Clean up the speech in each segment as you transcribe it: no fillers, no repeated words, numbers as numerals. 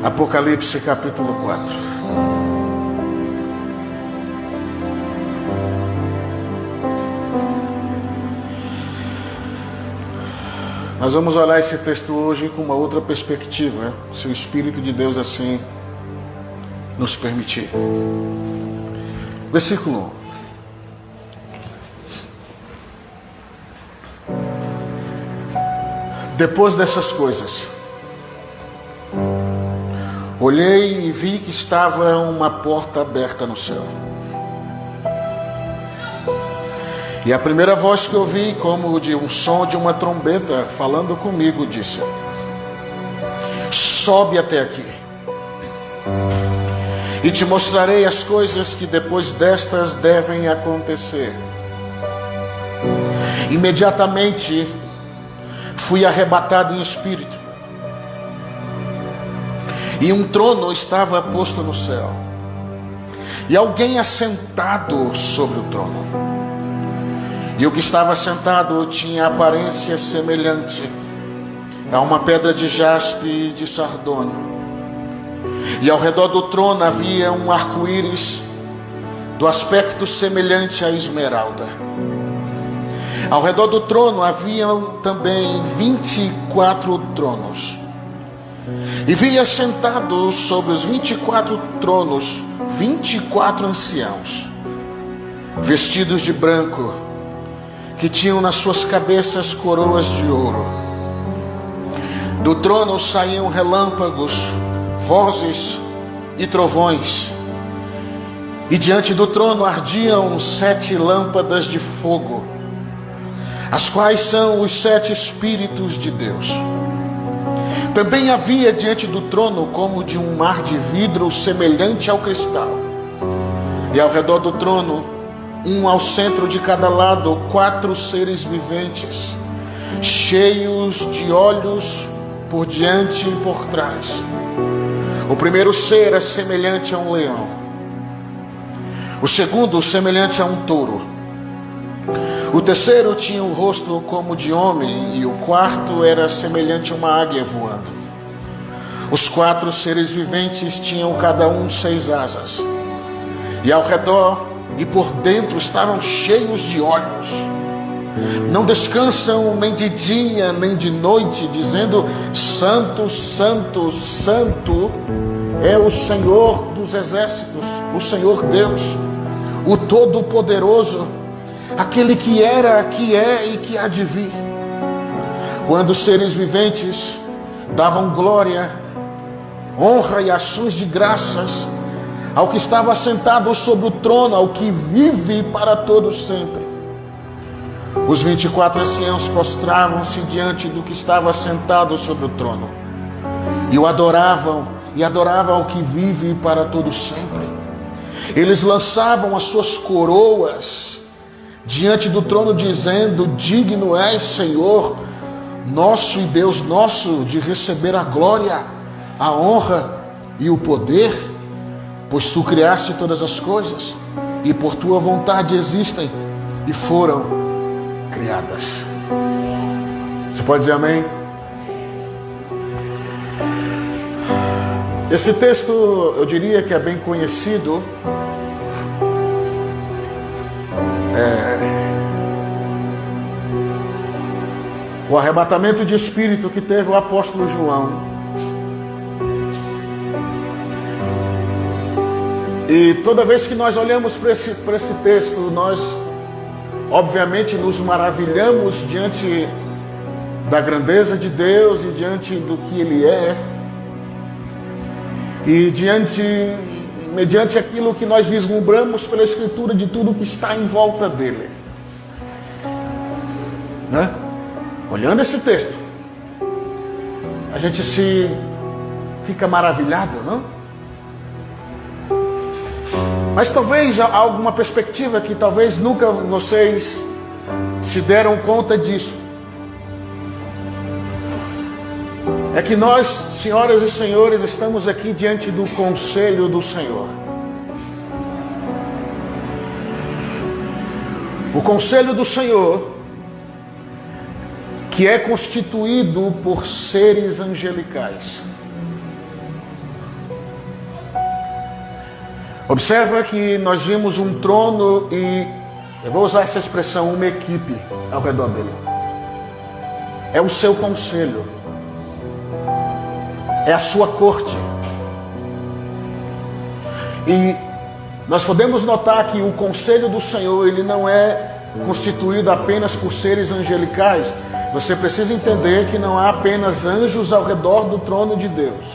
Apocalipse capítulo 4. Nós vamos olhar esse texto hoje com uma outra perspectiva, se o Espírito de Deus assim nos permitir. Versículo 1. Depois dessas coisas, olhei e vi que estava uma porta aberta no céu. E a primeira voz que ouvi, como de um som de uma trombeta falando comigo, disse: sobe até aqui, e te mostrarei as coisas que depois destas devem acontecer. Imediatamente fui arrebatado em espírito, e um trono estava posto no céu, e alguém assentado sobre o trono. E o que estava sentado tinha aparência semelhante a uma pedra de jaspe e de sardônio. E ao redor do trono havia um arco-íris do aspecto semelhante à esmeralda. Ao redor do trono haviam também 24 tronos. E via sentados sobre os 24 tronos 24 anciãos, vestidos de branco, que tinham nas suas cabeças coroas de ouro. Do trono saíam relâmpagos, vozes e trovões, e diante do trono ardiam 7 lâmpadas de fogo, as quais são os 7 Espíritos de Deus. Também havia diante do trono, como de um mar de vidro semelhante ao cristal, e ao redor do trono, um ao centro de cada lado, 4 seres viventes, cheios de olhos por diante e por trás. O primeiro ser é semelhante a um leão, o segundo semelhante a um touro, o terceiro tinha um rosto como de homem, e o quarto era semelhante a uma águia voando. Os 4 seres viventes tinham cada um 6 asas, e ao redor e por dentro estavam cheios de olhos. Não descansam nem de dia nem de noite, dizendo: Santo, Santo, Santo é o Senhor dos exércitos, o Senhor Deus, o Todo-Poderoso, aquele que era, que é e que há de vir. Quando os seres viventes davam glória, honra e ações de graças ao que estava sentado sobre o trono, ao que vive para todos sempre, os 24 anciãos prostravam-se diante do que estava sentado sobre o trono, e o adoravam, e adoravam ao que vive para todos sempre. Eles lançavam as suas coroas diante do trono, dizendo: digno és, Senhor nosso e Deus nosso, de receber a glória, a honra e o poder, pois tu criaste todas as coisas, e por tua vontade existem e foram criadas. Você pode dizer amém? Esse texto, eu diria que é bem conhecido. O arrebatamento de espírito que teve o apóstolo João. E toda vez que nós olhamos para esse texto, nós obviamente nos maravilhamos diante da grandeza de Deus e diante do que Ele é, e mediante aquilo que nós vislumbramos pela Escritura de tudo que está em volta dele, né? Olhando esse texto, a gente fica maravilhado, não? Mas talvez há alguma perspectiva que talvez nunca vocês se deram conta disso. É que nós, senhoras e senhores, estamos aqui diante do conselho do Senhor. O conselho do Senhor, que é constituído por seres angelicais. Observa que nós vimos um trono e, eu vou usar essa expressão, uma equipe ao redor dele. É o seu conselho. É a sua corte. E nós podemos notar que o conselho do Senhor, ele não é constituído apenas por seres angelicais. Você precisa entender que não há apenas anjos ao redor do trono de Deus.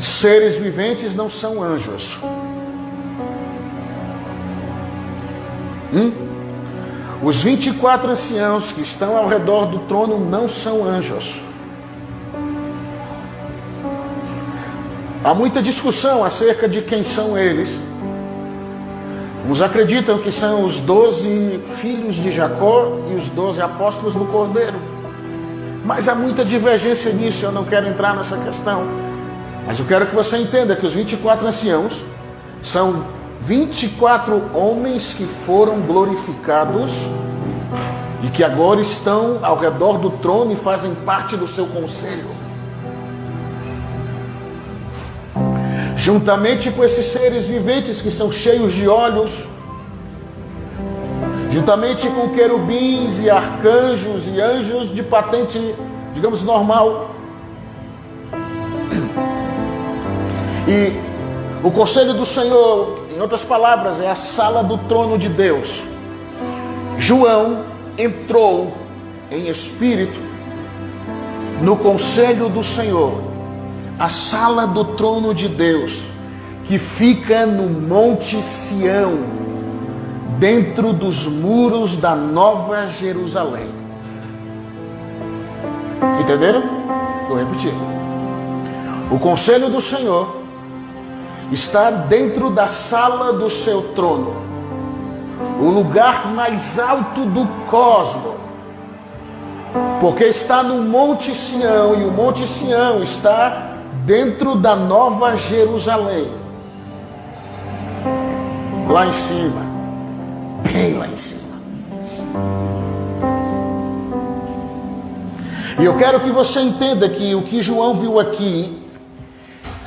Seres viventes não são anjos. Os 24 anciãos que estão ao redor do trono não são anjos. Há muita discussão acerca de quem são eles. Uns acreditam que são os 12 filhos de Jacó e os 12 apóstolos do Cordeiro. Mas há muita divergência nisso, eu não quero entrar nessa questão. Mas eu quero que você entenda que os 24 anciãos são 24 homens que foram glorificados e que agora estão ao redor do trono e fazem parte do seu conselho. Juntamente com esses seres viventes que são cheios de olhos, juntamente com querubins e arcanjos e anjos de patente, digamos, normal. E o conselho do Senhor, em outras palavras, é a sala do trono de Deus. João entrou em espírito no conselho do Senhor, a sala do trono de Deus, que fica no Monte Sião, dentro dos muros da Nova Jerusalém. Entenderam? Vou repetir. O conselho do Senhor está dentro da sala do seu trono, o lugar mais alto do cosmos, porque está no Monte Sião, e o Monte Sião está dentro da Nova Jerusalém, lá em cima, bem lá em cima. E eu quero que você entenda que o que João viu aqui,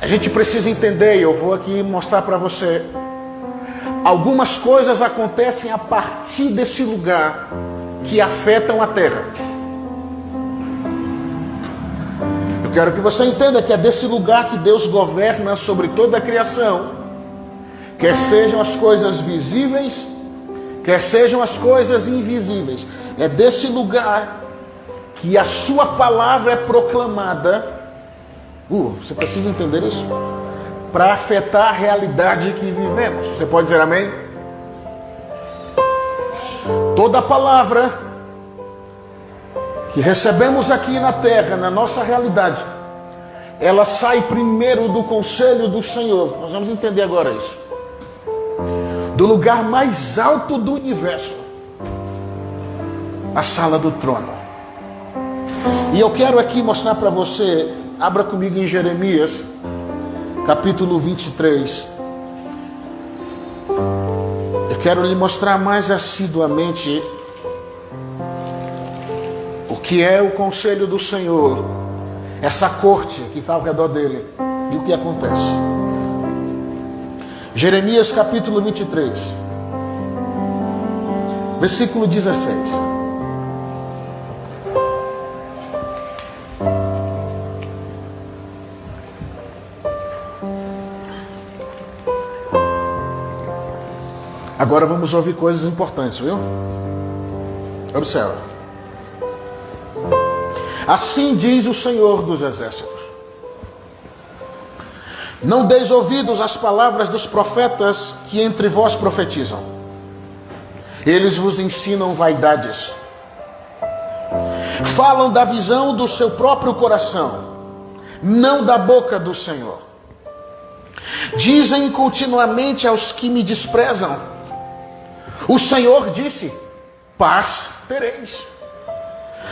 a gente precisa entender, e eu vou aqui mostrar para você. Algumas coisas acontecem a partir desse lugar que afetam a terra. Eu quero que você entenda que é desse lugar que Deus governa sobre toda a criação, quer sejam as coisas visíveis, quer sejam as coisas invisíveis. É desse lugar que a sua palavra é proclamada. Você precisa entender isso para afetar a realidade que vivemos. Você pode dizer amém? Toda palavra que recebemos aqui na terra, na nossa realidade, ela sai primeiro do conselho do Senhor. Nós vamos entender agora isso. Do lugar mais alto do universo, a sala do trono. E eu quero aqui mostrar para você. Abra comigo em Jeremias, capítulo 23. Eu quero lhe mostrar mais assiduamente o que é o conselho do Senhor, essa corte que está ao redor dele, e o que acontece. Jeremias, capítulo 23, versículo 16. Agora vamos ouvir coisas importantes, viu? Observa. Assim diz o Senhor dos Exércitos: não deis ouvidos às palavras dos profetas que entre vós profetizam. Eles vos ensinam vaidades. Falam da visão do seu próprio coração, não da boca do Senhor. Dizem continuamente aos que me desprezam: o Senhor disse, paz tereis.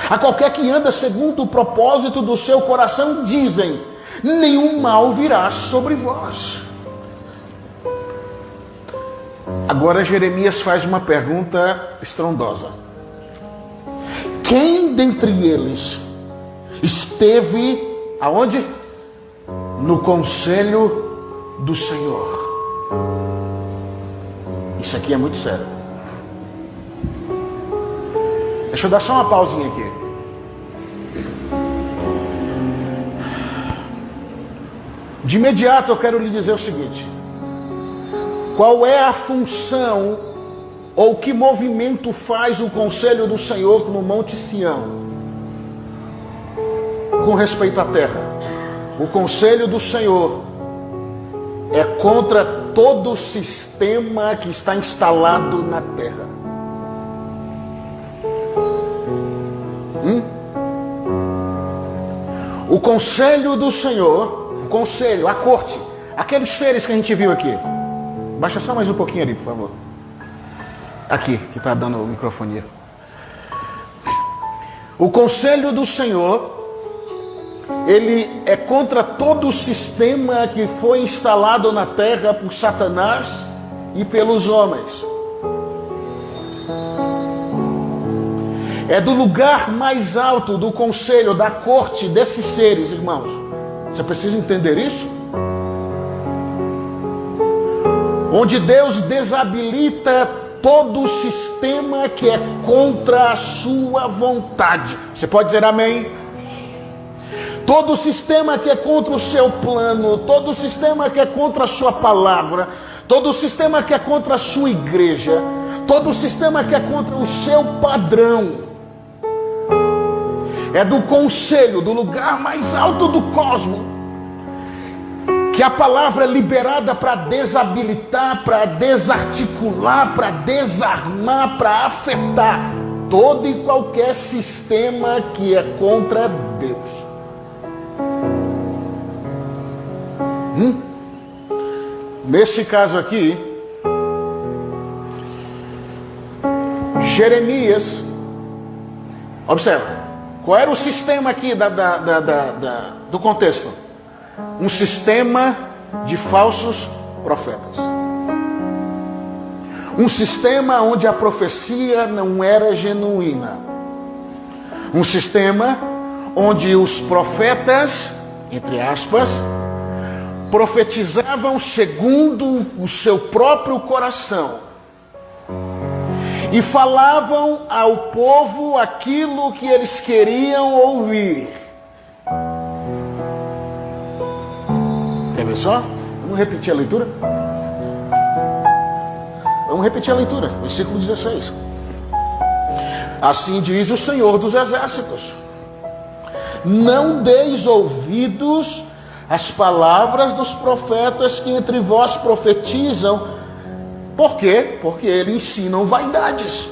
A qualquer que anda segundo o propósito do seu coração, dizem, nenhum mal virá sobre vós. Agora Jeremias faz uma pergunta estrondosa. Quem dentre eles esteve aonde? No conselho do Senhor. Isso aqui é muito sério. Deixa eu dar só uma pausinha aqui. De imediato eu quero lhe dizer o seguinte: qual é a função ou que movimento faz o conselho do Senhor no Monte Sião com respeito à terra? O conselho do Senhor é contra todo o sistema que está instalado na terra. O conselho do Senhor, o conselho, a corte, aqueles seres que a gente viu aqui. Baixa só mais um pouquinho ali, por favor. Aqui, que está dando microfonia. O conselho do Senhor, ele é contra todo o sistema que foi instalado na terra por Satanás e pelos homens. É do lugar mais alto do conselho, da corte desses seres, irmãos. Você precisa entender isso? Onde Deus desabilita todo o sistema que é contra a sua vontade. Você pode dizer amém? Todo o sistema que é contra o seu plano, todo o sistema que é contra a sua palavra, todo o sistema que é contra a sua igreja, todo o sistema que é contra o seu padrão, é do conselho, do lugar mais alto do cosmos, que a palavra é liberada para desabilitar, para desarticular, para desarmar, para afetar todo e qualquer sistema que é contra Deus. Nesse caso aqui, Jeremias, observa, qual era o sistema aqui do contexto? Um sistema de falsos profetas. Um sistema onde a profecia não era genuína. Um sistema onde os profetas, entre aspas, profetizavam segundo o seu próprio coração e falavam ao povo aquilo que eles queriam ouvir. Quer ver só? Vamos repetir a leitura? Vamos repetir a leitura, versículo 16. Assim diz o Senhor dos Exércitos: não deis ouvidos às palavras dos profetas que entre vós profetizam. Por quê? Porque eles ensinam vaidades.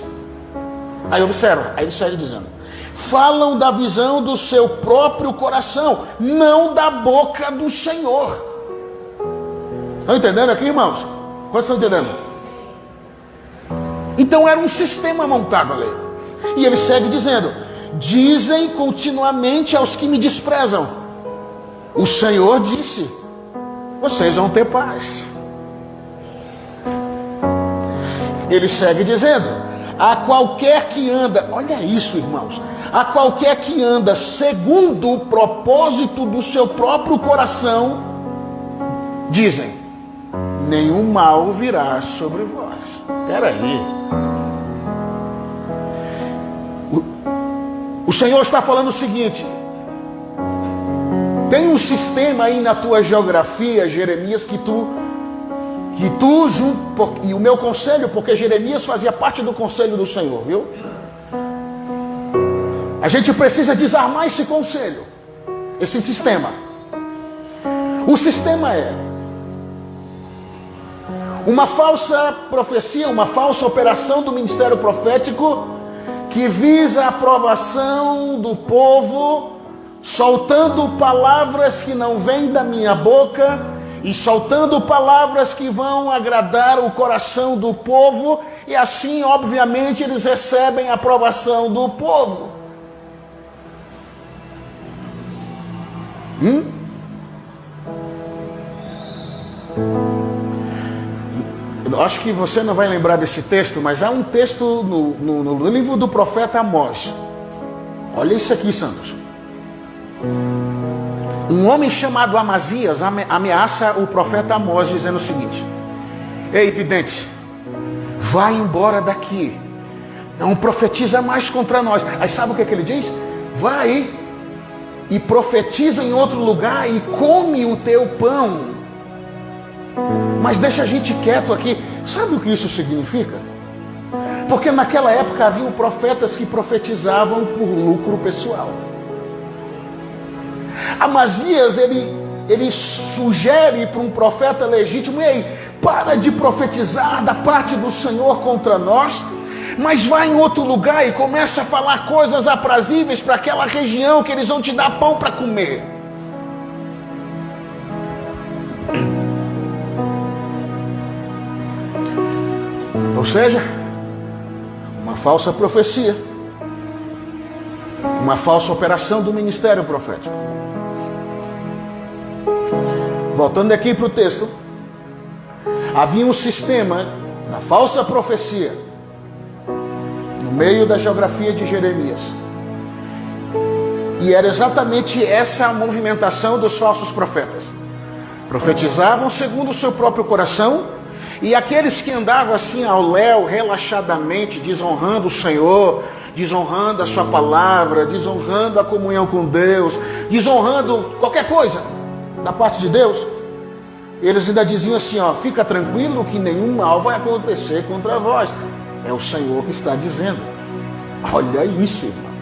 Aí observa, aí ele segue dizendo: falam da visão do seu próprio coração, não da boca do Senhor. Estão entendendo aqui, irmãos? Quantos estão entendendo? Então era um sistema montado ali. E ele segue dizendo: dizem continuamente aos que me desprezam: o Senhor disse, vocês vão ter paz. Ele segue dizendo: a qualquer que anda, olha isso, irmãos, a qualquer que anda segundo o propósito do seu próprio coração, dizem, nenhum mal virá sobre vós. Espera aí. O Senhor está falando o seguinte: tem um sistema aí na tua geografia, Jeremias, que tu e o meu conselho, porque Jeremias fazia parte do conselho do Senhor, viu? A gente precisa desarmar esse conselho, esse sistema. O sistema é uma falsa profecia, uma falsa operação do ministério profético que visa a aprovação do povo, soltando palavras que não vêm da minha boca e soltando palavras que vão agradar o coração do povo, e assim, obviamente, eles recebem a aprovação do povo. Eu acho que você não vai lembrar desse texto, mas há um texto no livro do profeta Amós. Olha isso aqui, santos. Um homem chamado Amazias ameaça o profeta Amós dizendo o seguinte: ei, vidente, vai embora daqui, não profetiza mais contra nós. Aí sabe o que ele diz? Vai e profetiza em outro lugar e come o teu pão, mas deixa a gente quieto aqui. Sabe o que isso significa? Porque naquela época haviam profetas que profetizavam por lucro pessoal. Amazias, ele sugere para um profeta legítimo: ei, para de profetizar da parte do Senhor contra nós, mas vai em outro lugar e começa a falar coisas aprazíveis para aquela região, que eles vão te dar pão para comer. Ou seja, uma falsa profecia, uma falsa operação do ministério profético. Voltando aqui para o texto, havia um sistema da falsa profecia no meio da geografia de Jeremias. E era exatamente essa a movimentação dos falsos profetas. Profetizavam segundo o seu próprio coração, e aqueles que andavam assim ao léu, relaxadamente, desonrando o Senhor, desonrando a sua palavra, desonrando a comunhão com Deus, desonrando qualquer coisa da parte de Deus, eles ainda diziam assim: ó, fica tranquilo que nenhum mal vai acontecer contra vós. É o Senhor que está dizendo. Olha isso, irmãos.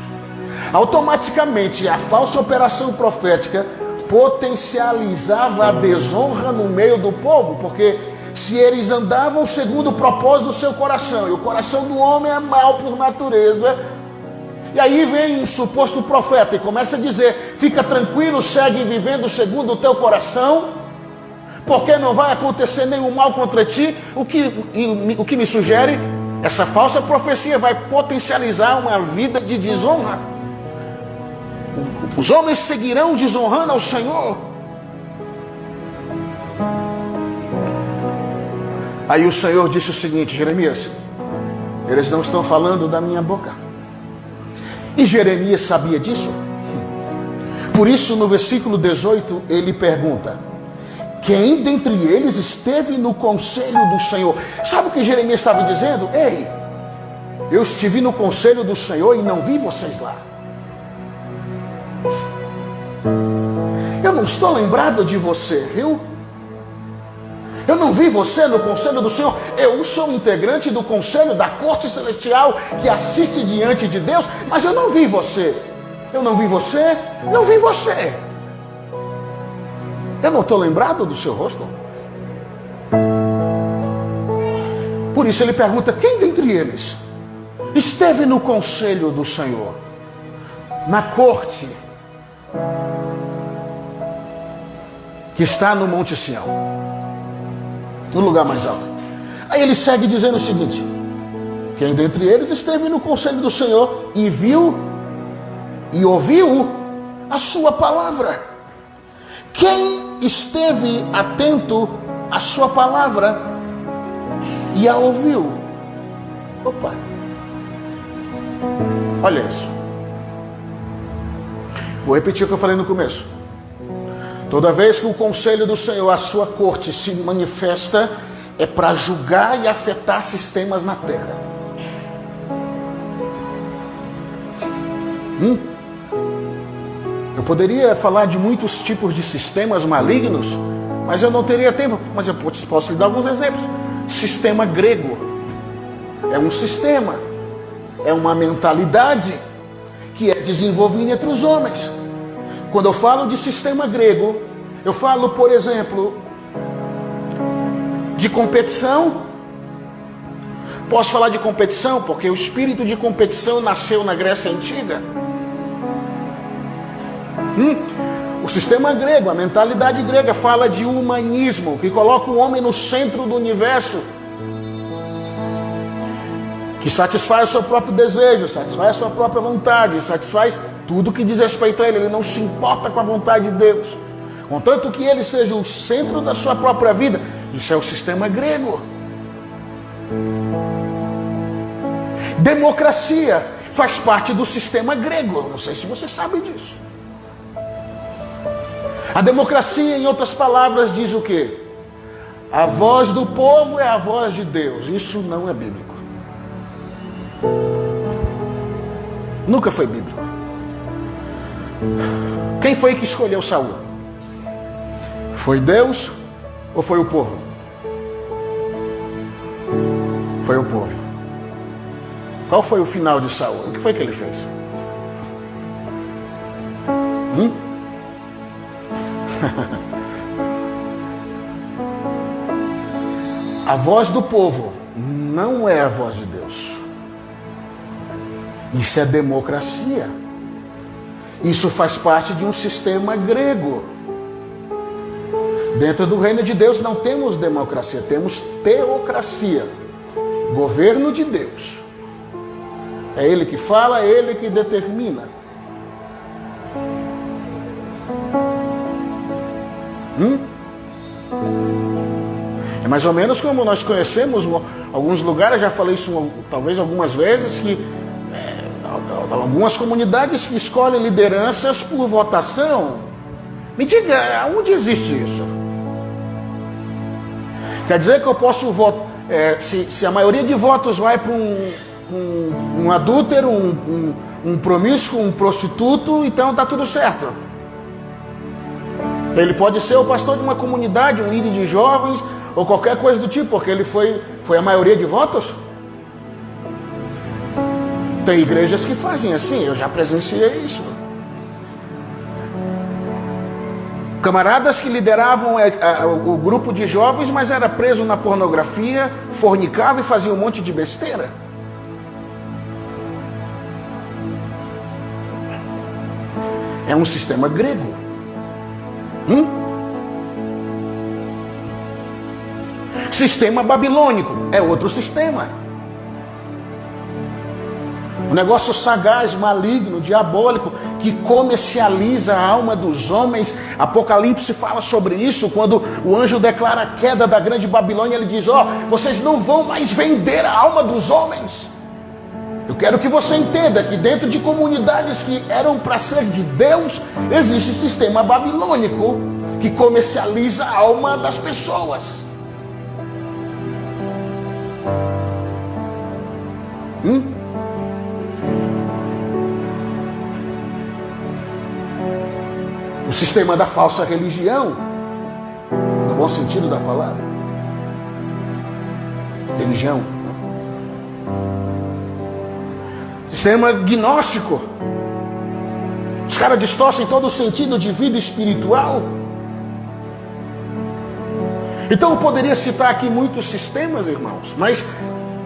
Automaticamente a falsa operação profética potencializava a desonra no meio do povo, porque se eles andavam segundo o propósito do seu coração, e o coração do homem é mau por natureza, e aí vem um suposto profeta e começa a dizer: fica tranquilo, segue vivendo segundo o teu coração, porque não vai acontecer nenhum mal contra ti. O que me sugere, essa falsa profecia vai potencializar uma vida de desonra. Os homens seguirão desonrando ao Senhor. Aí o Senhor disse o seguinte: Jeremias, eles não estão falando da minha boca. E Jeremias sabia disso. Por isso, no versículo 18, ele pergunta: quem dentre eles esteve no conselho do Senhor? Sabe o que Jeremias estava dizendo? Ei, eu estive no conselho do Senhor e não vi vocês lá. Eu não estou lembrado de você, viu? Eu não vi você no conselho do Senhor. Eu sou integrante do conselho da corte celestial que assiste diante de Deus, mas eu não vi você. Eu não vi você, não vi você. Eu não estou lembrado do seu rosto. Por isso ele pergunta: quem dentre eles esteve no conselho do Senhor, na corte que está no Monte Sião, no lugar mais alto? Aí ele segue dizendo o seguinte: quem dentre eles esteve no conselho do Senhor e viu e ouviu a sua palavra? Quem esteve atento à sua palavra e a ouviu? Opa! Olha isso. Vou repetir o que eu falei no começo. Toda vez que o conselho do Senhor, a sua corte, se manifesta, é para julgar e afetar sistemas na terra. Eu poderia falar de muitos tipos de sistemas malignos, mas eu não teria tempo. Mas eu posso lhe dar alguns exemplos. Sistema grego é um sistema, é uma mentalidade que é desenvolvida entre os homens. Quando eu falo de sistema grego, eu falo, por exemplo, de competição. Posso falar de competição porque o espírito de competição nasceu na Grécia Antiga. O sistema grego, a mentalidade grega fala de humanismo, que coloca o homem no centro do universo, que satisfaz o seu próprio desejo, satisfaz a sua própria vontade, satisfaz tudo que diz respeito a ele. Ele não se importa com a vontade de Deus, contanto que ele seja o centro da sua própria vida. Isso é o sistema grego. Democracia faz parte do sistema grego. Não sei se você sabe disso. A democracia, em outras palavras, diz o quê? A voz do povo é a voz de Deus. Isso não é bíblico. Nunca foi bíblico. Quem foi que escolheu Saul? Foi Deus ou foi o povo? Foi o povo. Qual foi o final de Saul? O que foi que ele fez? A voz do povo não é a voz de Deus. Isso é democracia. Isso faz parte de um sistema grego. Dentro do reino de Deus não temos democracia, temos teocracia. Governo de Deus. É Ele que fala, é Ele que determina. É mais ou menos como nós conhecemos alguns lugares, já falei isso talvez algumas vezes, que algumas comunidades que escolhem lideranças por votação. Me diga, onde existe isso? Quer dizer que eu posso votar, se a maioria de votos vai para um adúltero, um promíscuo, um prostituto, então está tudo certo. Ele pode ser o pastor de uma comunidade, um líder de jovens, ou qualquer coisa do tipo, porque ele foi a maioria de votos. Tem igrejas que fazem assim, eu já presenciei isso. Camaradas que lideravam o grupo de jovens, mas era preso na pornografia, fornicava e fazia um monte de besteira. É um sistema grego. Sistema babilônico é outro sistema. Um negócio sagaz, maligno, diabólico, que comercializa a alma dos homens. Apocalipse fala sobre isso, quando o anjo declara a queda da grande Babilônia, ele diz, vocês não vão mais vender a alma dos homens. Eu quero que você entenda que dentro de comunidades que eram para ser de Deus, existe sistema babilônico que comercializa a alma das pessoas. O sistema da falsa religião, no bom sentido da palavra. Religião. Sistema gnóstico. Os caras distorcem todo o sentido de vida espiritual. Então eu poderia citar aqui muitos sistemas, irmãos, mas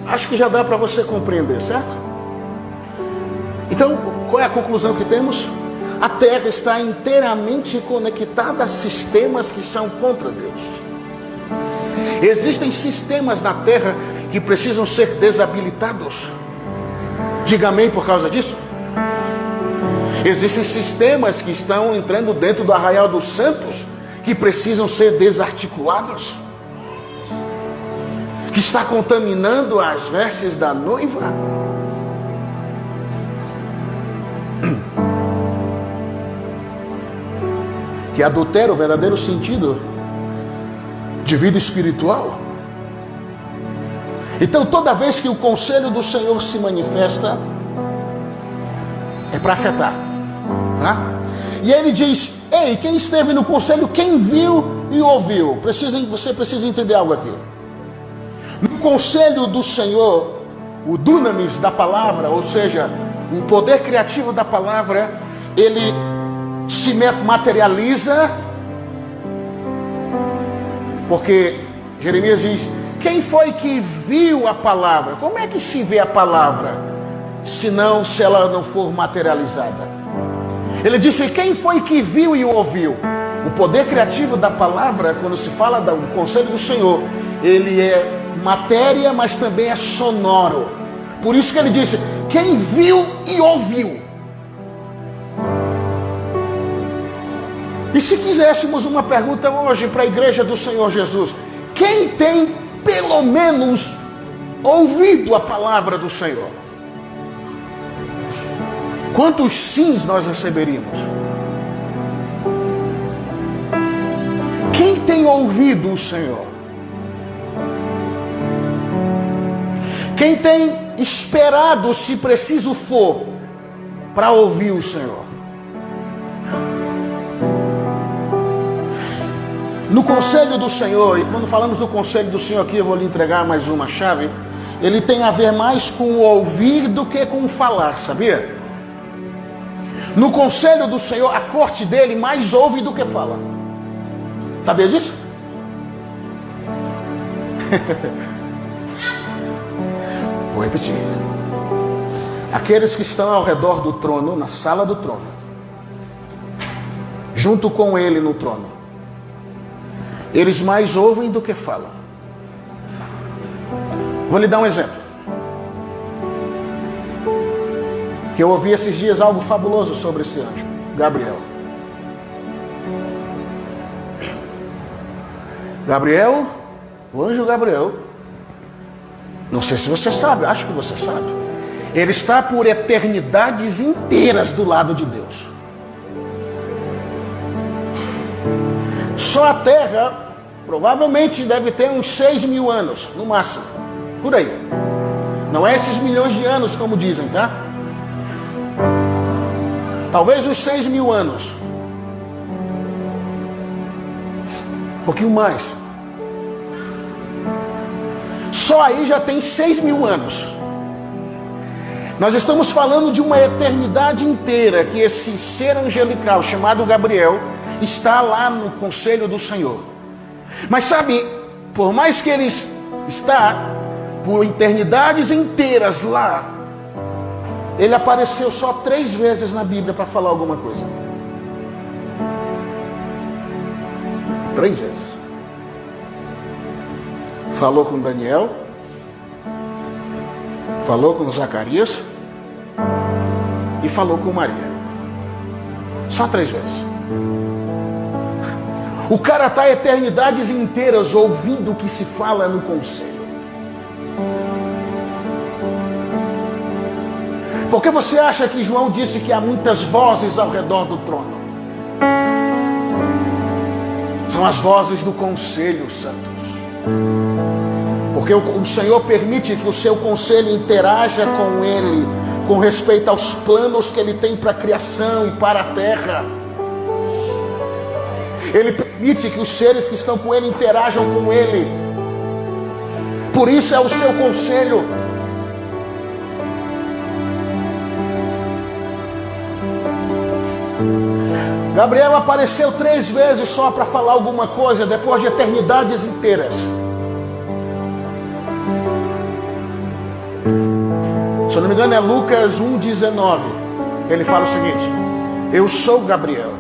acho que já dá para você compreender, certo? Então, qual é a conclusão que temos? A Terra está inteiramente conectada a sistemas que são contra Deus. Existem sistemas na Terra que precisam ser desabilitados. Diga amém por causa disso. Existem sistemas que estão entrando dentro do arraial dos santos que precisam ser desarticulados, que está contaminando as vestes da noiva. Que adultera o verdadeiro sentido de vida espiritual. Então, toda vez que o conselho do Senhor se manifesta, é para afetar, tá? E ele diz, ei, quem esteve no conselho, quem viu e ouviu? Você precisa entender algo aqui. No conselho do Senhor, o dunamis da palavra, ou seja, o poder criativo da palavra, ele se materializa, porque Jeremias diz, quem foi que viu a palavra? Como é que se vê a palavra, se ela não for materializada? Ele disse, quem foi que viu e ouviu? O poder criativo da palavra, quando se fala do conselho do Senhor, ele é matéria, mas também é sonoro. Por isso que ele disse, quem viu e ouviu? E se fizéssemos uma pergunta hoje para a igreja do Senhor Jesus, quem tem pelo menos ouvido a palavra do Senhor? Quantos sims nós receberíamos? tem ouvido o Senhor? Quem tem esperado, se preciso for, para ouvir o Senhor? No conselho do Senhor, e quando falamos do conselho do Senhor aqui, eu vou lhe entregar mais uma chave, ele tem a ver mais com o ouvir do que com o falar, sabia? No conselho do Senhor, a corte dele mais ouve do que fala. Sabia disso? Vou repetir. Aqueles que estão ao redor do trono, na sala do trono, junto com ele no trono, eles mais ouvem do que falam. Vou lhe dar um exemplo. Que eu ouvi esses dias algo fabuloso sobre esse anjo, Gabriel. Gabriel, o anjo Gabriel, não sei se você sabe, acho que você sabe, ele está por eternidades inteiras do lado de Deus. Só a terra, provavelmente deve ter uns 6.000 anos, no máximo, por aí. Não é esses milhões de anos como dizem, tá? Talvez uns 6.000 anos. Um pouquinho mais. Só aí já tem 6.000 anos. Nós estamos falando de uma eternidade inteira que esse ser angelical chamado Gabriel está lá no conselho do Senhor. Mas sabe, por mais que ele está por eternidades inteiras lá, ele apareceu só 3 vezes na Bíblia para falar alguma coisa. 3 vezes. Falou com Daniel, falou com Zacarias e falou com Maria. Só 3 vezes. O cara está eternidades inteiras ouvindo o que se fala no conselho. Por que você acha que João disse que há muitas vozes ao redor do trono? São as vozes do conselho, santos. Porque o Senhor permite que o seu conselho interaja com ele, com respeito aos planos que ele tem para a criação e para a terra. Ele permite que os seres que estão com ele interajam com ele. Por isso é o seu conselho. Gabriel apareceu 3 vezes só para falar alguma coisa, depois de eternidades inteiras. Se eu não me engano é Lucas 1,19. Ele fala o seguinte: eu sou Gabriel.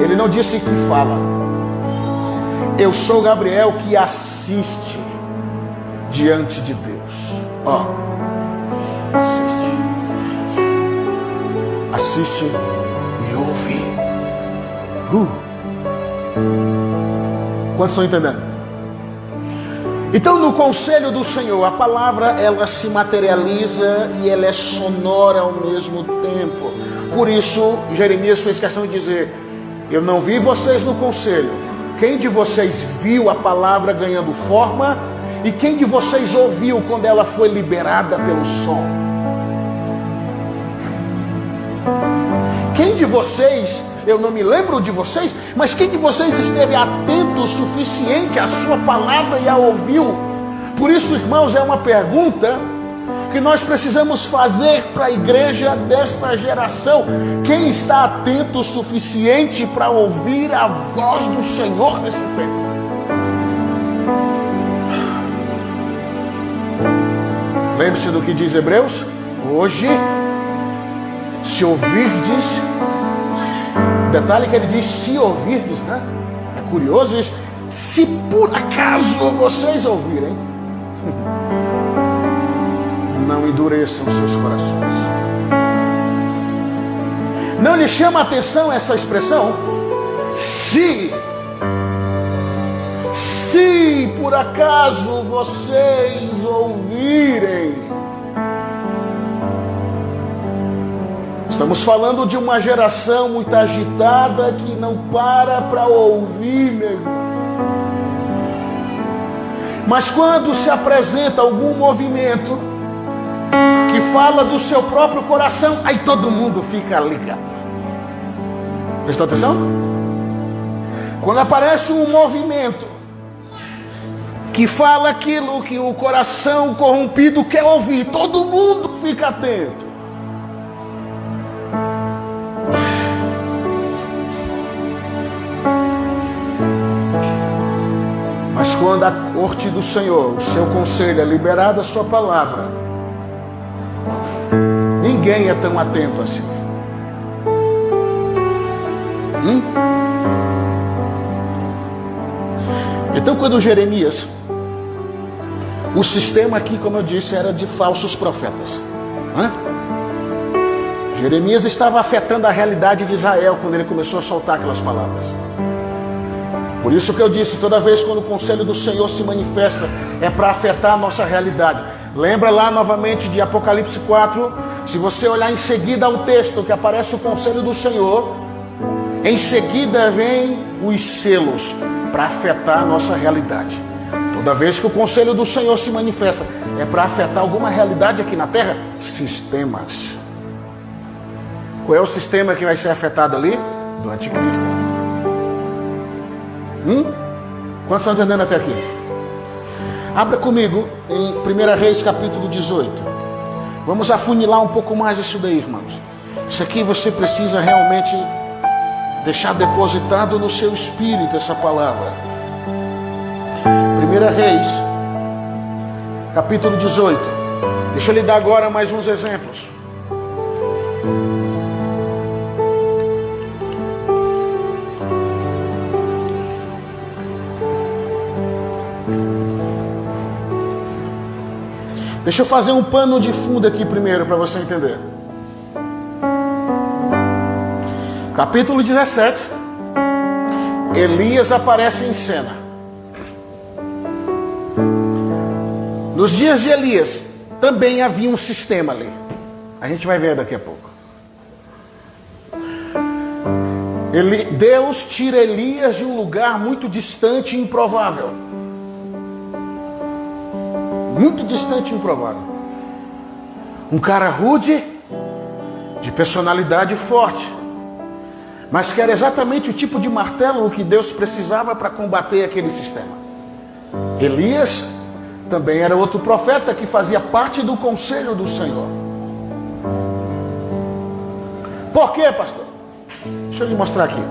Ele não disse que fala. Eu sou Gabriel que assiste diante de Deus. Ó, assiste. Assiste e ouve. Quantos estão entendendo? Então, no conselho do Senhor, a palavra ela se materializa e ela é sonora ao mesmo tempo. Por isso, Jeremias fez questão de dizer: eu não vi vocês no conselho. Quem de vocês viu a palavra ganhando forma? E quem de vocês ouviu quando ela foi liberada pelo som? Quem de vocês, eu não me lembro de vocês, mas quem de vocês esteve atento o suficiente à sua palavra e a ouviu? Por isso, irmãos, é uma pergunta que nós precisamos fazer para a igreja desta geração. Quem está atento o suficiente para ouvir a voz do Senhor nesse tempo? Lembre-se do que diz Hebreus: hoje, se ouvirdes, detalhe que ele diz se ouvirdes, né? É curioso isso. Se por acaso vocês ouvirem, não endureçam seus corações. Não lhe chama a atenção essa expressão? Se por acaso vocês ouvirem. Estamos falando de uma geração muito agitada que não para ouvir, meu irmão. Mas quando se apresenta algum movimento que fala do seu próprio coração, aí todo mundo fica ligado. Prestou atenção? Quando aparece um movimento que fala aquilo que o coração corrompido quer ouvir, todo mundo fica atento. Mas quando a corte do Senhor, o seu conselho é liberado a sua palavra, ninguém é tão atento assim. Então, quando Jeremias, o sistema aqui, como eu disse, era de falsos profetas. Jeremias estava afetando a realidade de Israel quando ele começou a soltar aquelas palavras. Por isso que eu disse, toda vez quando o conselho do Senhor se manifesta, é para afetar a nossa realidade. Lembra lá novamente de Apocalipse 4, se você olhar em seguida ao texto que aparece o conselho do Senhor, em seguida vem os selos para afetar a nossa realidade. Toda vez que o conselho do Senhor se manifesta, é para afetar alguma realidade aqui na terra? Sistemas. Qual é o sistema que vai ser afetado ali? Do anticristo. Quantos estão entendendo até aqui? Abra comigo em 1 Reis capítulo 18. Vamos afunilar um pouco mais isso daí, irmãos. Isso aqui você precisa realmente deixar depositado no seu espírito essa palavra. 1 Reis capítulo 18. Deixa eu lhe dar agora mais uns exemplos. Deixa eu fazer um pano de fundo aqui primeiro para você entender. Capítulo 17. Elias aparece em cena. Nos dias de Elias também havia um sistema ali. A gente vai ver daqui a pouco. Deus tira Elias de um lugar muito distante e improvável. Muito distante e improvável. Um cara rude, de personalidade forte, mas que era exatamente o tipo de martelo que Deus precisava para combater aquele sistema. Elias também era outro profeta que fazia parte do conselho do Senhor. Por quê, pastor? Deixa eu lhe mostrar aqui.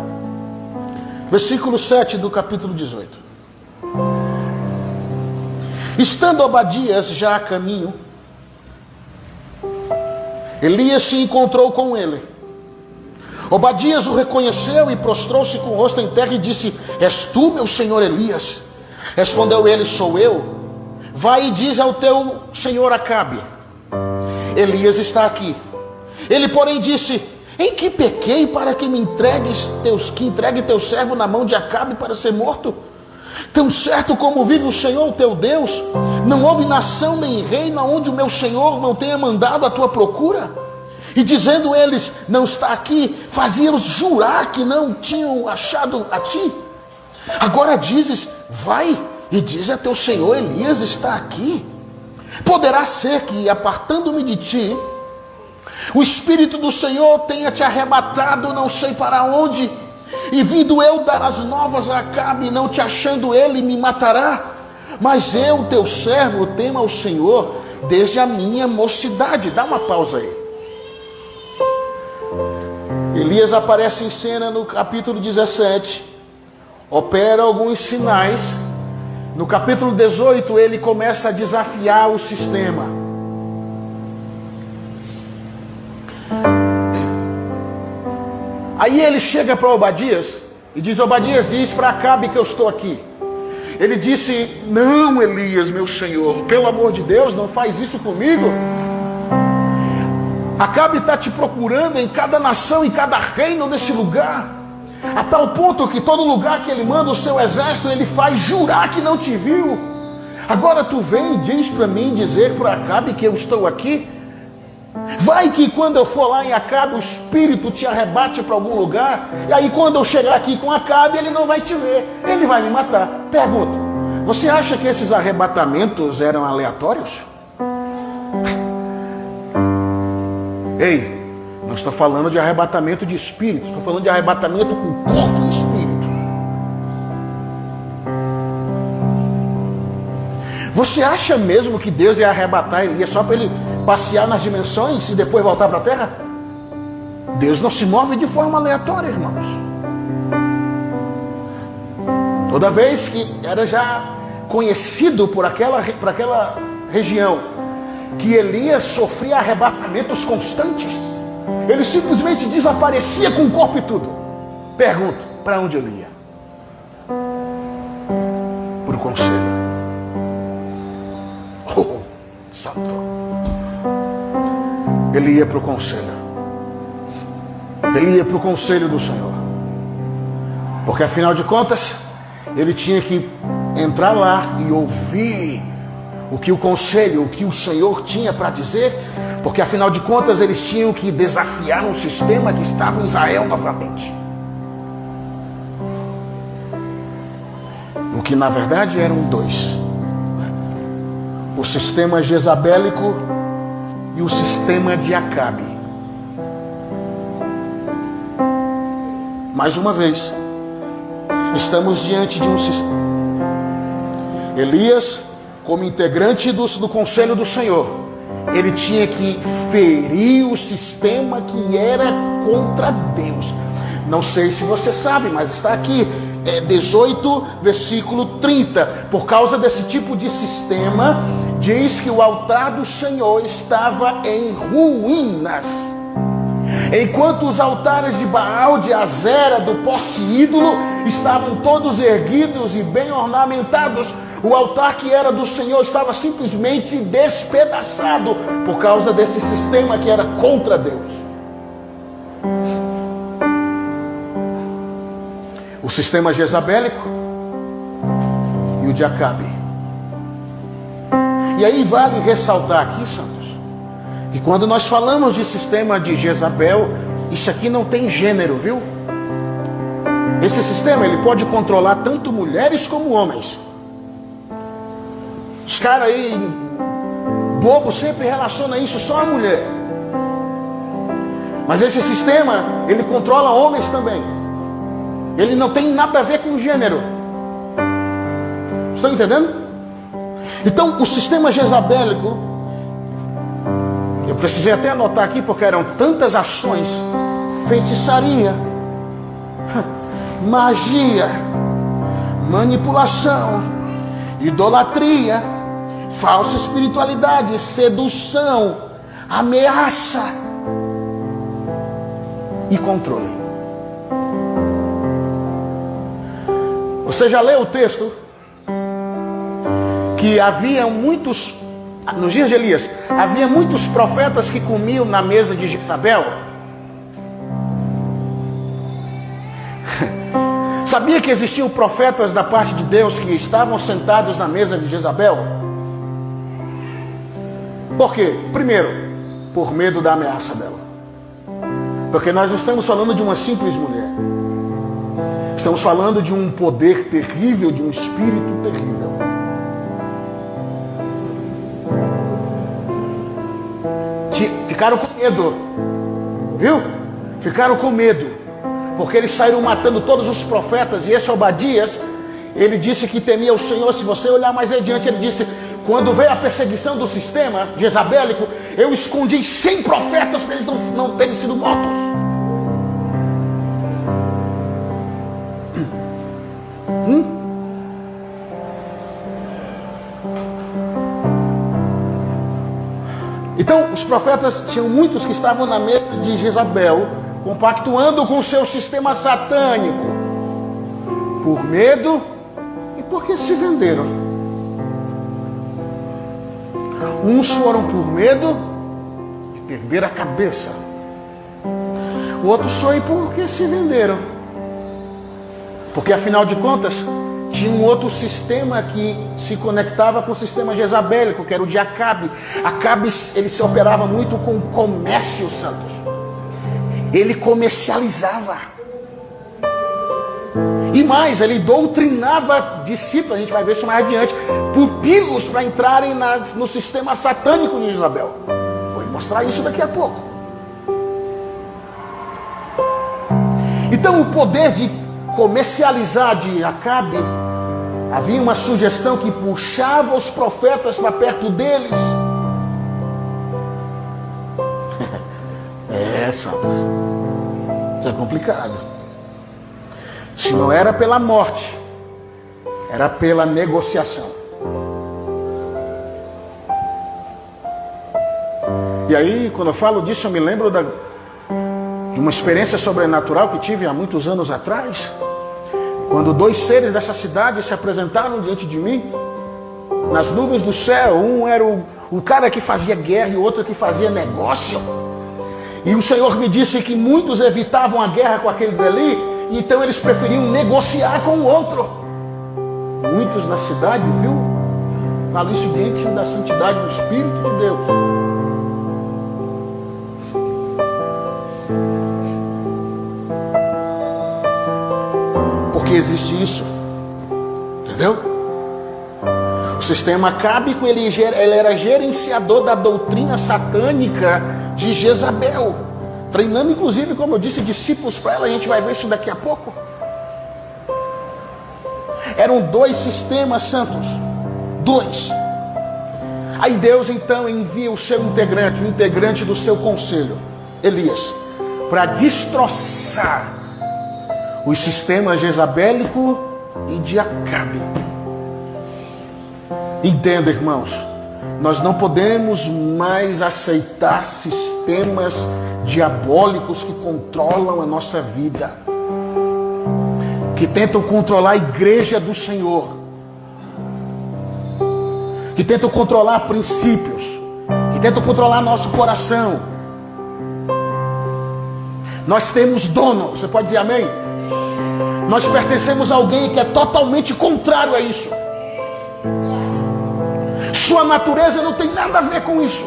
Versículo 7 do capítulo 18. Estando Obadias já a caminho, Elias se encontrou com ele. Obadias o reconheceu e prostrou-se com o rosto em terra e disse: És tu, meu senhor Elias? Respondeu ele: Sou eu. Vai e diz ao teu senhor Acabe: Elias está aqui. Ele, porém, disse: Em que pequei para que me entregue teu servo na mão de Acabe para ser morto? Tão certo como vive o Senhor teu Deus, não houve nação nem reino onde o meu Senhor não tenha mandado a tua procura. E dizendo eles: não está aqui, fazia-os jurar que não tinham achado a ti. Agora dizes: vai e diz a teu senhor Elias está aqui. Poderá ser que, apartando-me de ti, o Espírito do Senhor tenha te arrebatado não sei para onde, e vindo eu dar as novas a Acabe, não te achando ele, me matará. Mas eu, teu servo, temo ao Senhor desde a minha mocidade. Dá uma pausa aí. Elias aparece em cena no capítulo 17, opera alguns sinais. No capítulo 18 ele começa a desafiar o sistema. Aí ele chega para Obadias e diz: Obadias, diz para Acabe que eu estou aqui. Ele disse: não, Elias, meu senhor, pelo amor de Deus, não faz isso comigo. Acabe está te procurando em cada nação, em cada reino desse lugar, a tal ponto que todo lugar que ele manda o seu exército, ele faz jurar que não te viu. Agora tu vem e diz para mim, dizer para Acabe que eu estou aqui. Vai que quando eu for lá em Acabe, o espírito te arrebate para algum lugar, e aí quando eu chegar aqui com Acabe, ele não vai te ver, ele vai me matar. Pergunto, você acha que esses arrebatamentos eram aleatórios? Ei, não estou falando de arrebatamento de espírito, estou falando de arrebatamento com corpo e espírito. Você acha mesmo que Deus ia arrebatar Elias só para ele passear nas dimensões e depois voltar para a terra? Deus não se move de forma aleatória, irmãos. Toda vez que era já conhecido por aquela região que Elias sofria arrebatamentos constantes, ele simplesmente desaparecia com o corpo e tudo. Pergunto, para onde ele ia? Para o conselho. Oh, santo. Ele ia para o conselho. Ele ia para o conselho do Senhor. Porque afinal de contas, ele tinha que entrar lá e ouvir o que o conselho, o que o Senhor tinha para dizer. Porque afinal de contas, eles tinham que desafiar um sistema que estava em Israel novamente. O que na verdade eram dois: o sistema jezabélico e o sistema de Acabe. Mais uma vez, estamos diante de um sistema. Elias, como integrante do conselho do Senhor, ele tinha que ferir o sistema que era contra Deus. Não sei se você sabe, mas está aqui, 18, versículo 30. Por causa desse tipo de sistema, diz que o altar do Senhor estava em ruínas. Enquanto os altares de Baal, de Azera, do poste ídolo, estavam todos erguidos e bem ornamentados, o altar que era do Senhor estava simplesmente despedaçado por causa desse sistema que era contra Deus. O sistema jezabélico e o de Acabe. E aí vale ressaltar aqui, santos, que quando nós falamos de sistema de Jezabel, isso aqui não tem gênero, viu? Esse sistema, ele pode controlar tanto mulheres como homens. Os caras aí, bobo, sempre relacionam isso só a mulher. Mas esse sistema, ele controla homens também. Ele não tem nada a ver com gênero. Estão entendendo? Então, o sistema jezabélico, eu precisei até anotar aqui porque eram tantas ações: feitiçaria, magia, manipulação, idolatria, falsa espiritualidade, sedução, ameaça e controle. Você já leu o texto que havia muitos, nos dias de Elias, havia muitos profetas que comiam na mesa de Jezabel? Sabia que existiam profetas da parte de Deus que estavam sentados na mesa de Jezabel? Por quê? Primeiro, por medo da ameaça dela. Porque nós não estamos falando de uma simples mulher. Estamos falando de um poder terrível, de um espírito terrível. Ficaram com medo, viu? Ficaram com medo, porque eles saíram matando todos os profetas. E esse Obadias, ele disse que temia o Senhor. Se você olhar mais adiante, ele disse: quando veio a perseguição do sistema jezabélico, eu escondi 100 profetas para eles não terem sido mortos. Então, os profetas, tinham muitos que estavam na mesa de Jezabel, compactuando com o seu sistema satânico, por medo e porque se venderam. Uns foram por medo de perder a cabeça, outros foi porque se venderam. Porque afinal de contas, tinha um outro sistema que se conectava com o sistema jezabélico, que era o de Acabe. Acabe, ele se operava muito com comércio, santos. Ele comercializava. E mais, ele doutrinava discípulos, a gente vai ver isso mais adiante, pupilos para entrarem no sistema satânico de Jezabel. Vou lhe mostrar isso daqui a pouco. Então o poder de comercializar de Acabe, havia uma sugestão que puxava os profetas para perto deles. Santos, isso é complicado. Se não era pela morte, era pela negociação. E aí, quando eu falo disso, eu me lembro de uma experiência sobrenatural que tive há muitos anos atrás, quando 2 seres dessa cidade se apresentaram diante de mim, nas nuvens do céu. Um era o cara que fazia guerra e o outro que fazia negócio. E o Senhor me disse que muitos evitavam a guerra com aquele dali, então eles preferiam negociar com o outro. Muitos na cidade, viu? Falo isso diante da santidade do Espírito de Deus. Porque existe isso. Entendeu? O sistema acábico, ele era gerenciador da doutrina satânica de Jezabel, treinando inclusive, como eu disse, discípulos para ela. A gente vai ver isso daqui a pouco. Eram 2 sistemas santos, 2. Aí Deus então envia o seu integrante, o integrante do seu conselho, Elias, para destroçar os sistemas jezabélico e de Acabe. Entenda, irmãos, nós não podemos mais aceitar sistemas diabólicos que controlam a nossa vida, que tentam controlar a igreja do Senhor, que tentam controlar princípios, que tentam controlar nosso coração. Nós temos dono, você pode dizer amém? Nós pertencemos a alguém que é totalmente contrário a isso. Sua natureza não tem nada a ver com isso.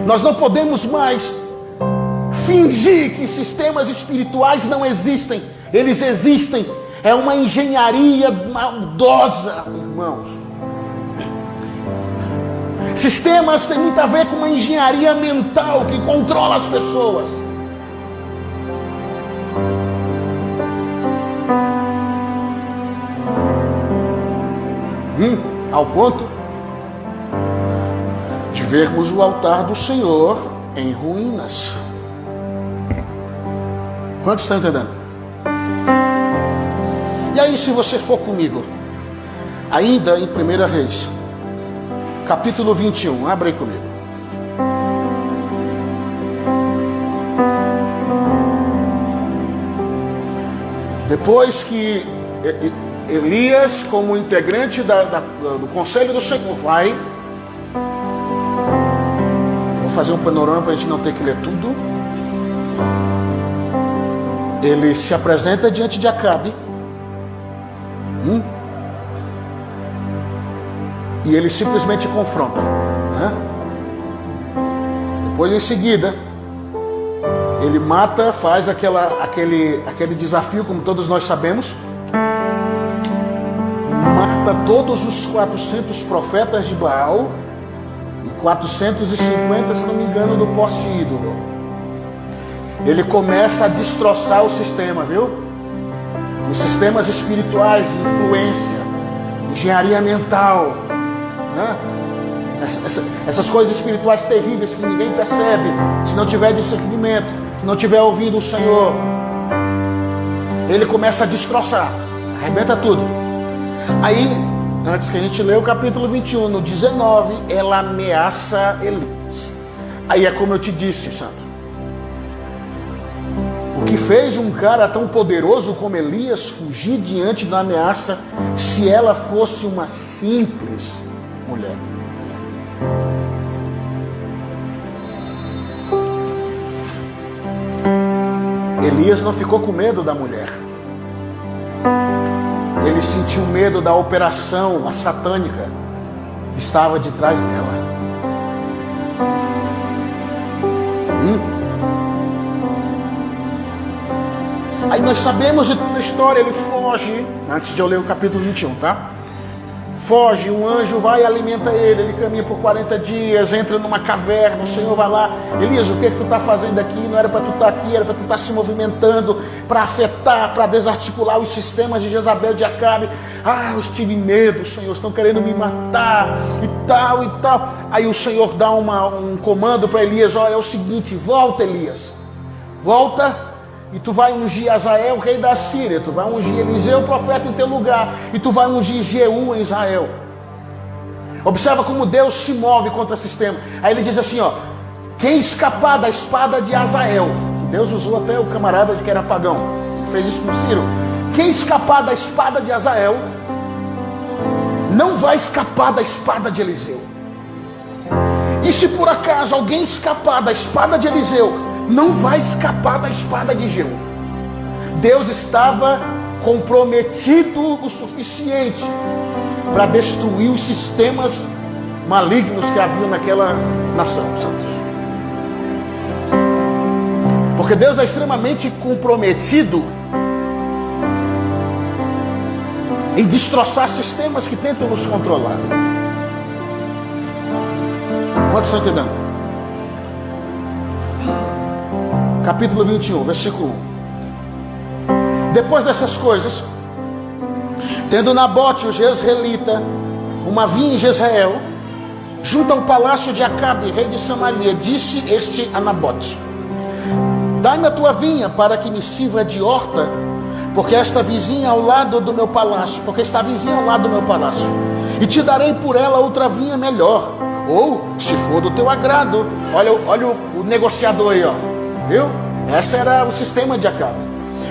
Nós não podemos mais fingir que sistemas espirituais não existem. Eles existem. É uma engenharia maldosa, irmãos. Sistemas têm muito a ver com uma engenharia mental que controla as pessoas. Ao ponto de vermos o altar do Senhor em ruínas. Quantos estão entendendo? E aí, se você for comigo, ainda em 1 Reis, capítulo 21, abre aí comigo. Depois que Elias, como integrante do conselho do Senhor, vai. Vou fazer um panorama para a gente não ter que ler tudo. Ele se apresenta diante de Acabe. E ele simplesmente confronta. Depois, em seguida, ele mata, faz aquele desafio, como todos nós sabemos. Mata todos os 400 profetas de Baal e 450, se não me engano, do poste ídolo. Ele começa a destroçar o sistema, viu? Os sistemas espirituais de influência, engenharia mental, né? Essas coisas espirituais terríveis que ninguém percebe se não tiver discernimento, se não tiver ouvindo o Senhor. Ele começa a destroçar, arrebenta tudo. Aí, antes que a gente lê o capítulo 21, no 19, ela ameaça Elias. Aí é como eu te disse, santo. O que fez um cara tão poderoso como Elias fugir diante da ameaça, se ela fosse uma simples mulher? Elias não ficou com medo da mulher. Ele sentiu medo da operação satânica que estava de trás dela. Aí nós sabemos de toda a história. Ele foge, antes de eu ler o capítulo 21, tá? Foge, um anjo vai e alimenta ele. Ele caminha por 40 dias, entra numa caverna. O Senhor vai lá: Elias, o que é que tu está fazendo aqui? Não era para tu estar aqui, era para tu estar se movimentando para afetar, para desarticular os sistemas de Jezabel e de Acabe. Ah, eu tive medo, Senhor, estão querendo me matar e tal e tal. Aí o Senhor dá um comando para Elias: olha, é o seguinte, volta, Elias, volta. E tu vai ungir Azael, rei da Síria. Tu vai ungir Eliseu, profeta, em teu lugar. E tu vai ungir Jeú em Israel. Observa como Deus se move contra o sistema. Aí ele diz assim, ó: quem escapar da espada de Azael. Deus usou até o camarada que era pagão, fez isso com Ciro. Quem escapar da espada de Azael não vai escapar da espada de Eliseu. E se por acaso alguém escapar da espada de Eliseu, não vai escapar da espada de Jeú. Deus estava comprometido o suficiente para destruir os sistemas malignos que haviam naquela nação, santos. Porque Deus é extremamente comprometido em destroçar sistemas que tentam nos controlar. Quantos estão entendendo? Capítulo 21, versículo 1. Depois dessas coisas, tendo Nabote, o jezreelita, uma vinha em Jezreel, junto ao palácio de Acabe, rei de Samaria, disse este a Nabote: dai-me a tua vinha para que me sirva de horta, porque esta vizinha ao lado do meu palácio, e te darei por ela outra vinha melhor, ou se for do teu agrado. Olha o negociador aí, ó. Viu? Esse era o sistema de Acabe.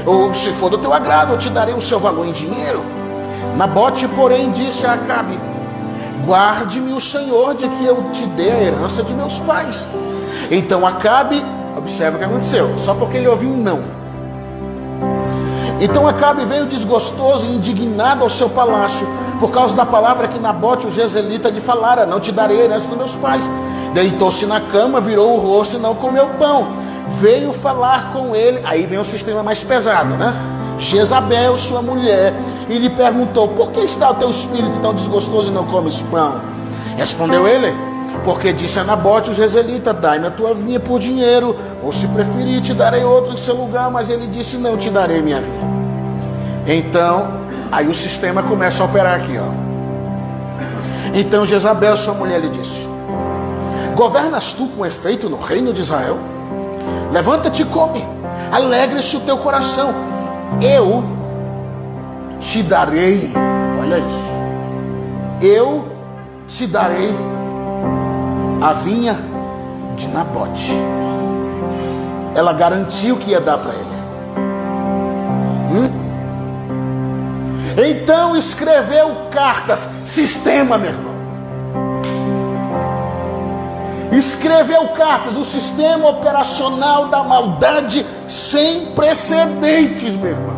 Ou se for do teu agrado, eu te darei o seu valor em dinheiro. Nabote, porém, disse a Acabe: guarde-me o Senhor de que eu te dê a herança de meus pais. Então Acabe, observa o que aconteceu, só porque ele ouviu um não. Então Acabe veio desgostoso e indignado ao seu palácio, por causa da palavra que Nabote, o jezreelita, lhe falara: não te darei a herança dos meus pais. Deitou-se na cama, virou o rosto e não comeu pão. Veio falar com ele, aí vem o sistema mais pesado, né? Jezabel, sua mulher, e lhe perguntou: por que está o teu espírito tão desgostoso e não comes pão? Respondeu ele: porque disse a Nabote, o jezreelita: dai-me a tua vinha por dinheiro, ou se preferir, te darei outra em seu lugar. Mas ele disse: não te darei minha vinha. Então, aí o sistema começa a operar aqui, ó. Então Jezabel, sua mulher, lhe disse: governas tu com efeito no reino de Israel? Levanta-te e come, alegre-se o teu coração, eu te darei, olha isso, eu te darei a vinha de Nabote. Ela garantiu que ia dar para ele. Então escreveu cartas, sistema, meu irmão. Escreveu cartas, o sistema operacional da maldade sem precedentes, meu irmão.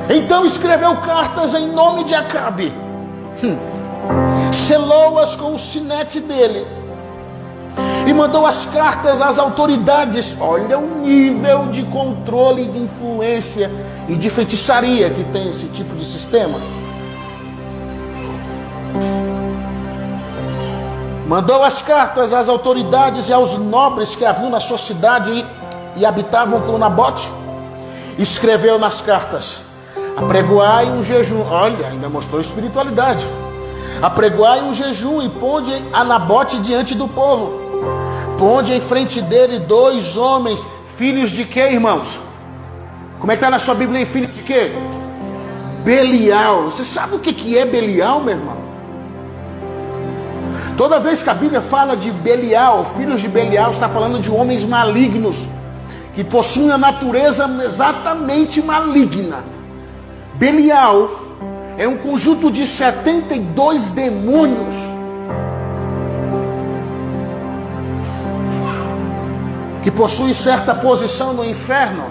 Então escreveu cartas em nome de Acabe, selou-as com o sinete dele e mandou as cartas às autoridades. Olha o nível de controle, de influência e de feitiçaria que tem esse tipo de sistema. Mandou as cartas às autoridades e aos nobres que haviam na sua cidade e habitavam com Nabote. Escreveu nas cartas: apregoai um jejum. Olha, ainda mostrou espiritualidade. Apregoai um jejum e ponde a Nabote diante do povo. Ponde em frente dele 2 homens, filhos de quê, irmãos? Como é que está na sua Bíblia, filho de quê? Belial. Você sabe o que é Belial, meu irmão? Toda vez que a Bíblia fala de Belial, filhos de Belial, está falando de homens malignos, que possuem a natureza exatamente maligna. Belial é um conjunto de 72 demônios que possui certa posição no inferno.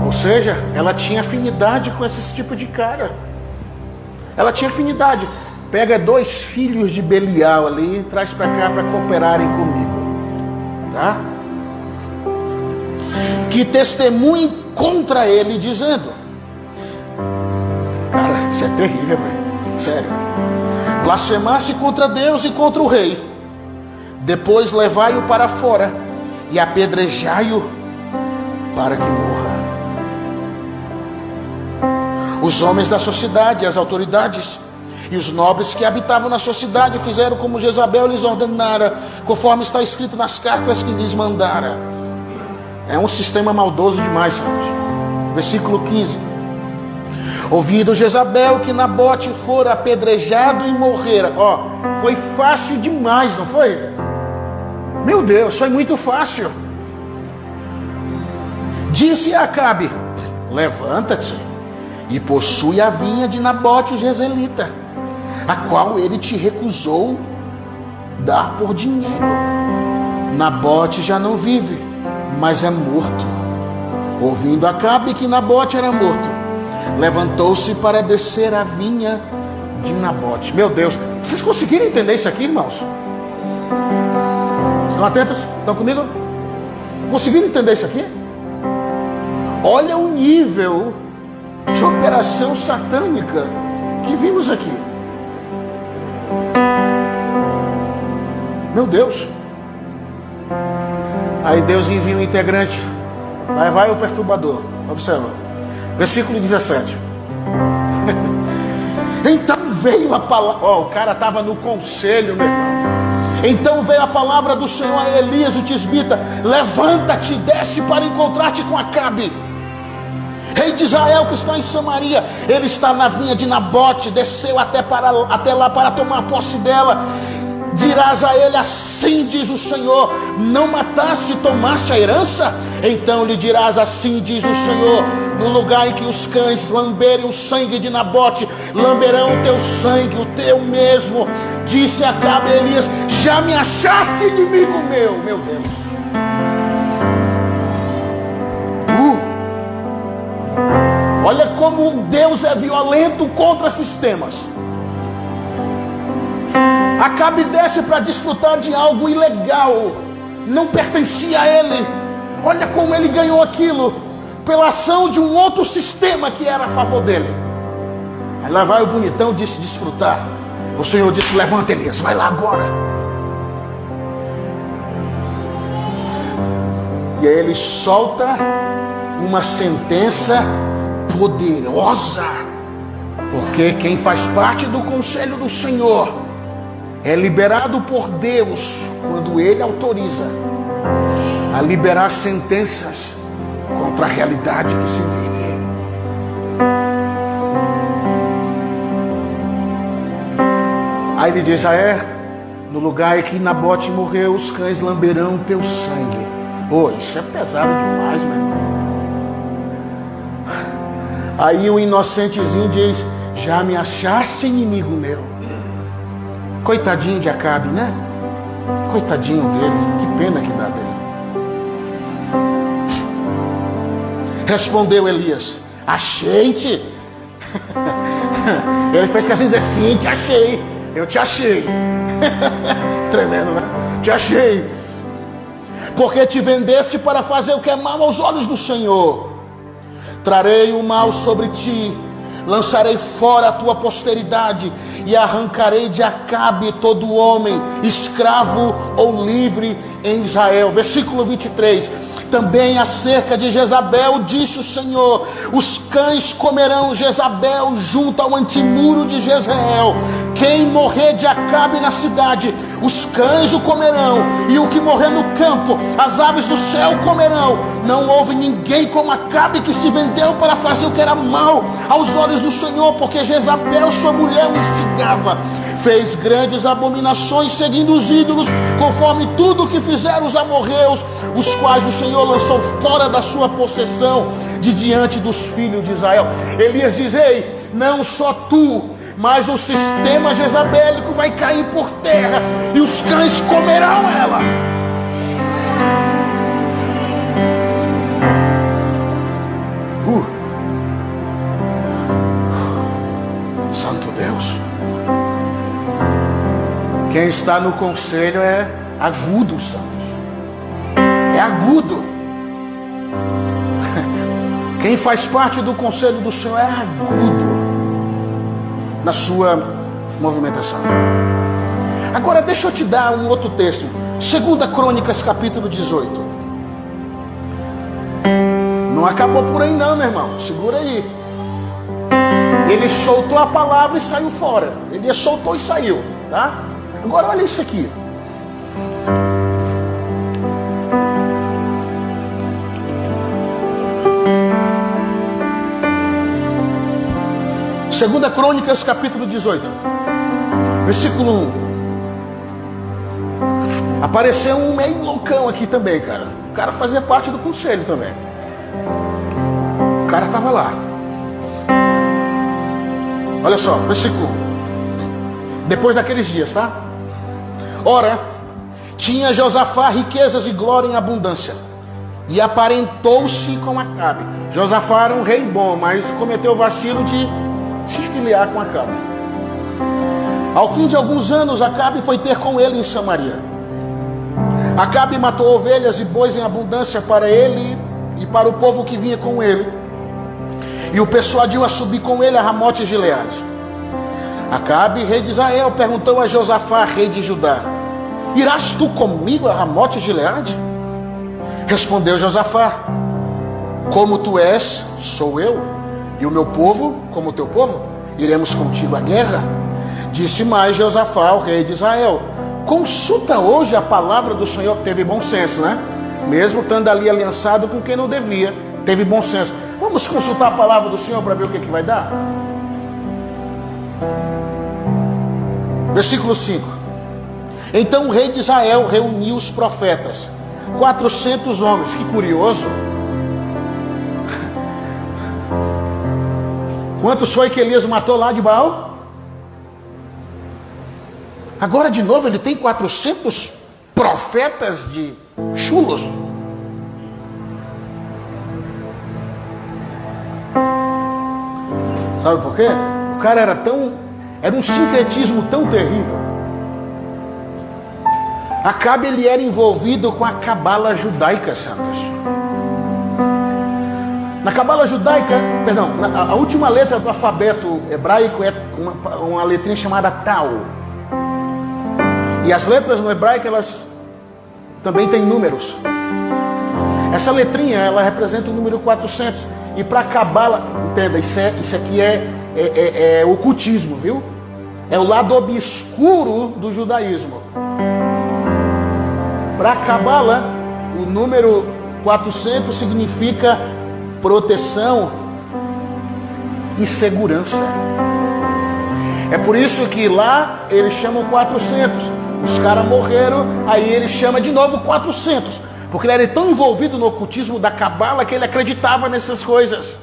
Ou seja, ela tinha afinidade com esse tipo de cara. Ela tinha afinidade. Pega 2 filhos de Belial ali e traz para cá para cooperarem comigo. Tá? Que testemunhem contra ele, dizendo: cara, isso é terrível, velho. Sério. Blasfemaste contra Deus e contra o rei. Depois levai-o para fora e apedrejai-o para que morra. Os homens da sociedade, as autoridades e os nobres que habitavam na sociedade fizeram como Jezabel lhes ordenara, conforme está escrito nas cartas que lhes mandara. É um sistema maldoso demais, senhores. Versículo 15. Ouvindo Jezabel que Nabote fora apedrejado e morrera. Ó, foi fácil demais, não foi? Meu Deus, foi muito fácil. Disse a Acabe: levanta-te e possui a vinha de Nabote o jezreelita, a qual ele te recusou dar por dinheiro. Nabote já não vive, mas é morto. Ouvindo Acabe que Nabote era morto, levantou-se para descer a vinha de Nabote. Meu Deus, vocês conseguiram entender isso aqui, irmãos? Estão atentos? Estão comigo? Conseguiram entender isso aqui? Olha o nível de operação satânica que vimos aqui. Meu Deus. Aí Deus envia um integrante. Aí vai o perturbador. Observa. Versículo 17. Então veio a palavra. Ó, o cara estava no conselho, meu irmão. Então veio a palavra do Senhor a Elias, o tisbita: levanta-te e desce para encontrar-te com Acabe, rei de Israel, que está em Samaria. Ele está na vinha de Nabote, desceu até lá para tomar posse dela. Dirás a ele: assim diz o Senhor, não mataste e tomaste a herança? Então lhe dirás: assim diz o Senhor, no lugar em que os cães lamberem o sangue de Nabote, lamberão o teu sangue, o teu mesmo. Disse Acabe a Elias: já me achaste inimigo meu. Meu Deus. Olha como Deus é violento contra sistemas. Acabe desce para desfrutar de algo ilegal, não pertencia a ele. Olha como ele ganhou aquilo, pela ação de um outro sistema que era a favor dele. Aí lá vai o bonitão, disse desfrutar. O Senhor disse: levanta, Elias, vai lá agora. E aí ele solta uma sentença poderosa, porque quem faz parte do conselho do Senhor é liberado por Deus quando Ele autoriza a liberar sentenças contra a realidade que se vive. Aí ele diz: no lugar em que Nabote morreu, os cães lamberão teu sangue. Isso é pesado demais, meu irmão. Aí o inocentezinho diz: já me achaste inimigo meu. Coitadinho de Acabe, né? Coitadinho dele, que pena que dá dele. Respondeu Elias: achei-te. Ele fez questão de dizer: sim, te achei. Eu te achei. Tremendo, né? Te achei. Porque te vendeste para fazer o que é mal aos olhos do Senhor. Trarei o mal sobre ti, lançarei fora a tua posteridade, e arrancarei de Acabe todo homem, escravo ou livre, em Israel. Versículo 23. Também acerca de Jezabel disse o Senhor: os cães comerão Jezabel junto ao antemuro de Jezreel. Quem morrer de Acabe na cidade, os cães o comerão, e o que morrer no campo, as aves do céu comerão. Não houve ninguém como Acabe, que se vendeu para fazer o que era mal aos olhos do Senhor, porque Jezabel, sua mulher, o instigava. Fez grandes abominações seguindo os ídolos, conforme tudo que fizeram os amorreus, os quais o Senhor lançou fora da sua possessão, de diante dos filhos de Israel. Elias diz: ei, não só tu, mas o sistema jezabélico vai cair por terra e os cães comerão ela. Santo Deus. Quem está no conselho é agudo, santos. É agudo. Quem faz parte do conselho do Senhor é agudo na sua movimentação. Agora deixa eu te dar um outro texto. 2 Crônicas capítulo 18. Não acabou por aí não, meu irmão. Segura aí. Ele soltou a palavra e saiu fora. Ele soltou e saiu, tá? Agora olha isso aqui. Segunda Crônicas capítulo 18, versículo 1. Apareceu um meio loucão aqui também, cara. O cara fazia parte do conselho também. O cara estava lá. Olha só, versículo 1. Depois daqueles dias, tá? Ora, tinha Josafá riquezas e glória em abundância, e aparentou-se com Acabe. Josafá era um rei bom, mas cometeu o vacilo de se filiar com Acabe. Ao fim de alguns anos, Acabe foi ter com ele em Samaria. Acabe matou ovelhas e bois em abundância para ele e para o povo que vinha com ele, e o persuadiu a subir com ele a Ramote Gileade. Acabe, rei de Israel, perguntou a Josafá, rei de Judá: irás tu comigo a Ramote Gileade? Respondeu Josafá: como tu és, sou eu, e o meu povo, como o teu povo, iremos contigo à guerra. Disse mais Josafá ao rei de Israel: consulta hoje a palavra do Senhor. Teve bom senso, né? Mesmo estando ali aliançado com quem não devia, teve bom senso. Vamos consultar a palavra do Senhor para ver o que vai dar? Versículo 5. Então o rei de Israel reuniu os profetas, 400 homens. Que curioso. Quantos foi que Elias matou lá de Baal? Agora de novo ele tem 400 profetas de chulos. Sabe por quê? O cara era um sincretismo tão terrível. Acabe, ele era envolvido com a cabala judaica, santos. Na cabala judaica, perdão, a última letra do alfabeto hebraico é uma letrinha chamada Tau. E as letras no hebraico, elas também têm números. Essa letrinha, ela representa o número 400. E para a cabala, entenda, isso aqui é ocultismo, viu? É o lado obscuro do judaísmo. Para a cabala, o número 400 significa proteção e segurança. É por isso que lá eles chamam 400. Os caras morreram, aí ele chama de novo 400. Porque ele era tão envolvido no ocultismo da cabala que ele acreditava nessas coisas.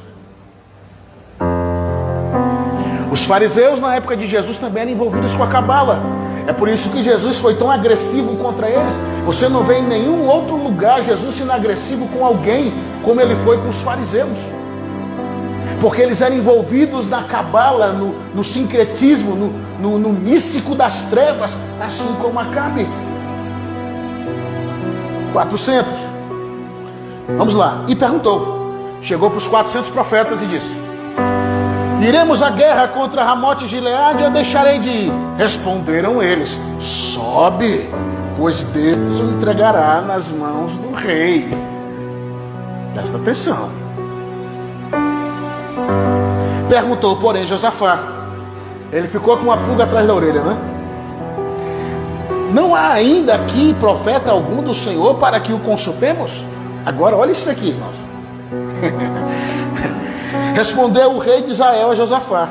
Os fariseus na época de Jesus também eram envolvidos com a cabala. É por isso que Jesus foi tão agressivo contra eles. Você não vê em nenhum outro lugar Jesus sendo agressivo com alguém como ele foi com os fariseus. Porque eles eram envolvidos na cabala, no sincretismo, no místico das trevas, assim como Acabe. 400. Vamos lá. E perguntou. Chegou para os 400 profetas e disse: iremos à guerra contra Ramote Gileade ou deixarei de ir? Responderam eles: sobe, pois Deus o entregará nas mãos do rei. Presta atenção. Perguntou, porém, Josafá. Ele ficou com uma pulga atrás da orelha, né? Não há ainda aqui profeta algum do Senhor para que o consultemos? Agora olha isso aqui, irmãos. Respondeu o rei de Israel a Josafá: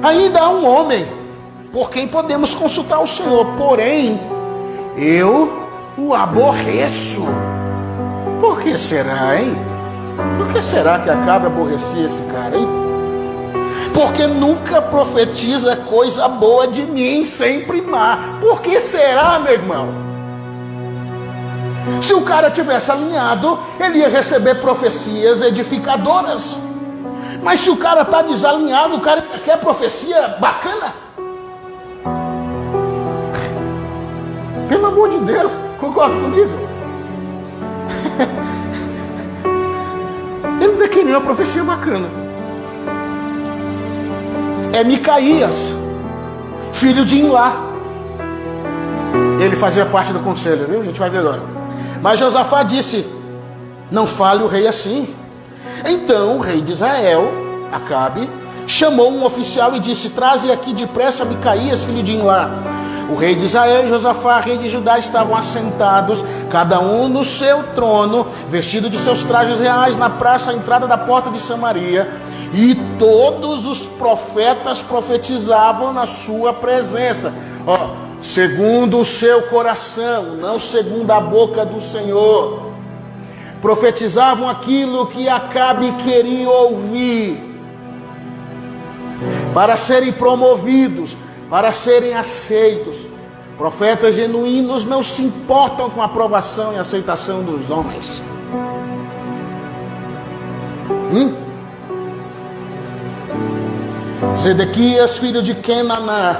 ainda há um homem por quem podemos consultar o Senhor, porém eu o aborreço. Por que será, hein? Por que será que Acabe aborrecia esse cara, hein? porque nunca profetiza coisa boa de mim, sempre má. Por que será, meu irmão? Se o cara tivesse alinhado, ele ia receber profecias edificadoras. Mas se o cara está desalinhado, o cara quer profecia bacana. Pelo amor de Deus, concorda comigo? Ele não queria uma profecia bacana. É Micaías, filho de Imlá. Ele fazia parte do conselho, viu? A gente vai ver agora. Mas Josafá disse: não fale o rei assim. Então o rei de Israel, Acabe, chamou um oficial e disse: traze aqui depressa Micaías, filho de Imlá. O rei de Israel e Josafá, rei de Judá, estavam assentados, cada um no seu trono, vestido de seus trajes reais, na praça à entrada da porta de Samaria. E todos os profetas profetizavam na sua presença, segundo o seu coração, não segundo a boca do Senhor. Profetizavam aquilo que Acabe queria ouvir, para serem promovidos, para serem aceitos. Profetas genuínos não se importam com a aprovação e aceitação dos homens. Zedequias, filho de Kenaná,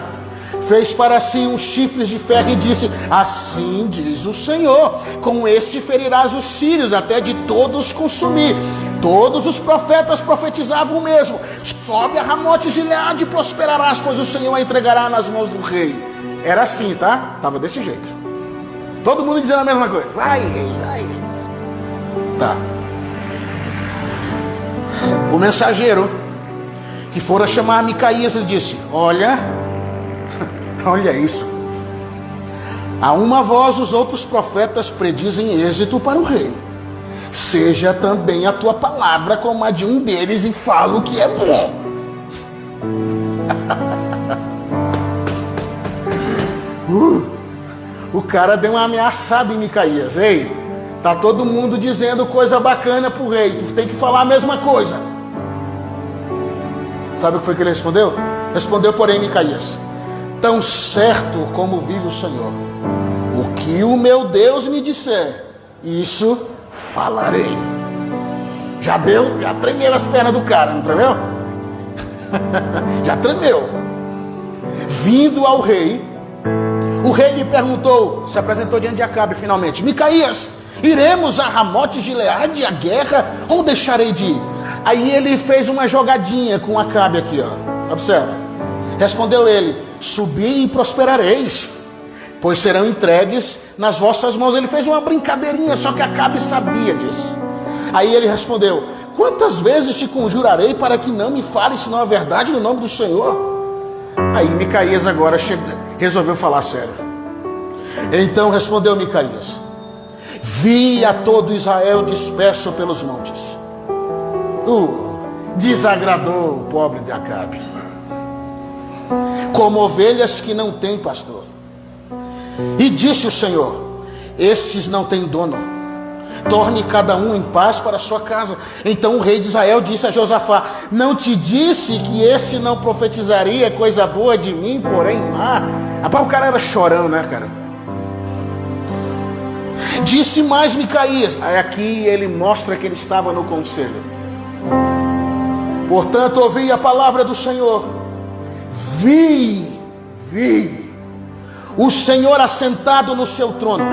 fez para si uns chifres de ferro e disse: assim diz o Senhor, com este ferirás os sírios até de todos consumir. Todos os profetas profetizavam o mesmo: sobe a Ramote Gileade e prosperarás, pois o Senhor a entregará nas mãos do rei. Era assim, tá? Estava desse jeito. Todo mundo dizendo a mesma coisa: vai rei, vai. Tá. O mensageiro que fora chamar Micaías e disse: olha isso. A uma voz os outros profetas predizem êxito para o rei. Seja também a tua palavra como a de um deles e fala o que é bom. O cara deu uma ameaçada em Micaías: ei, tá todo mundo dizendo coisa bacana pro rei, tu tem que falar a mesma coisa. Sabe o que foi que ele respondeu? Respondeu, porém, Micaías: tão certo como vive o Senhor, o que o meu Deus me disser, isso falarei. Já tremeu as pernas do cara, não tremeu? Já tremeu. Vindo ao rei, o rei lhe perguntou, se apresentou diante de Acabe finalmente: Micaías, iremos a Ramote Gileade à guerra ou deixarei de ir? Aí ele fez uma jogadinha com Acabe aqui, ó. Observa. Respondeu ele: subi e prosperareis, pois serão entregues nas vossas mãos. Ele fez uma brincadeirinha, só que Acabe sabia disso. Aí ele respondeu: quantas vezes te conjurarei para que não me fales senão a verdade no nome do Senhor? Aí Micaías agora resolveu falar sério. Então respondeu Micaías: vi a todo Israel disperso pelos montes. Desagradou o pobre de Acabe, como ovelhas que não têm pastor. E disse o Senhor: estes não têm dono, torne cada um em paz para a sua casa. Então o rei de Israel disse a Josafá: não te disse que esse não profetizaria coisa boa de mim, porém má? Rapaz, o cara era chorão, né, cara? Disse mais Micaías. Aí aqui ele mostra que ele estava no conselho. Portanto, ouvi a palavra do Senhor. Vi o Senhor assentado no seu trono,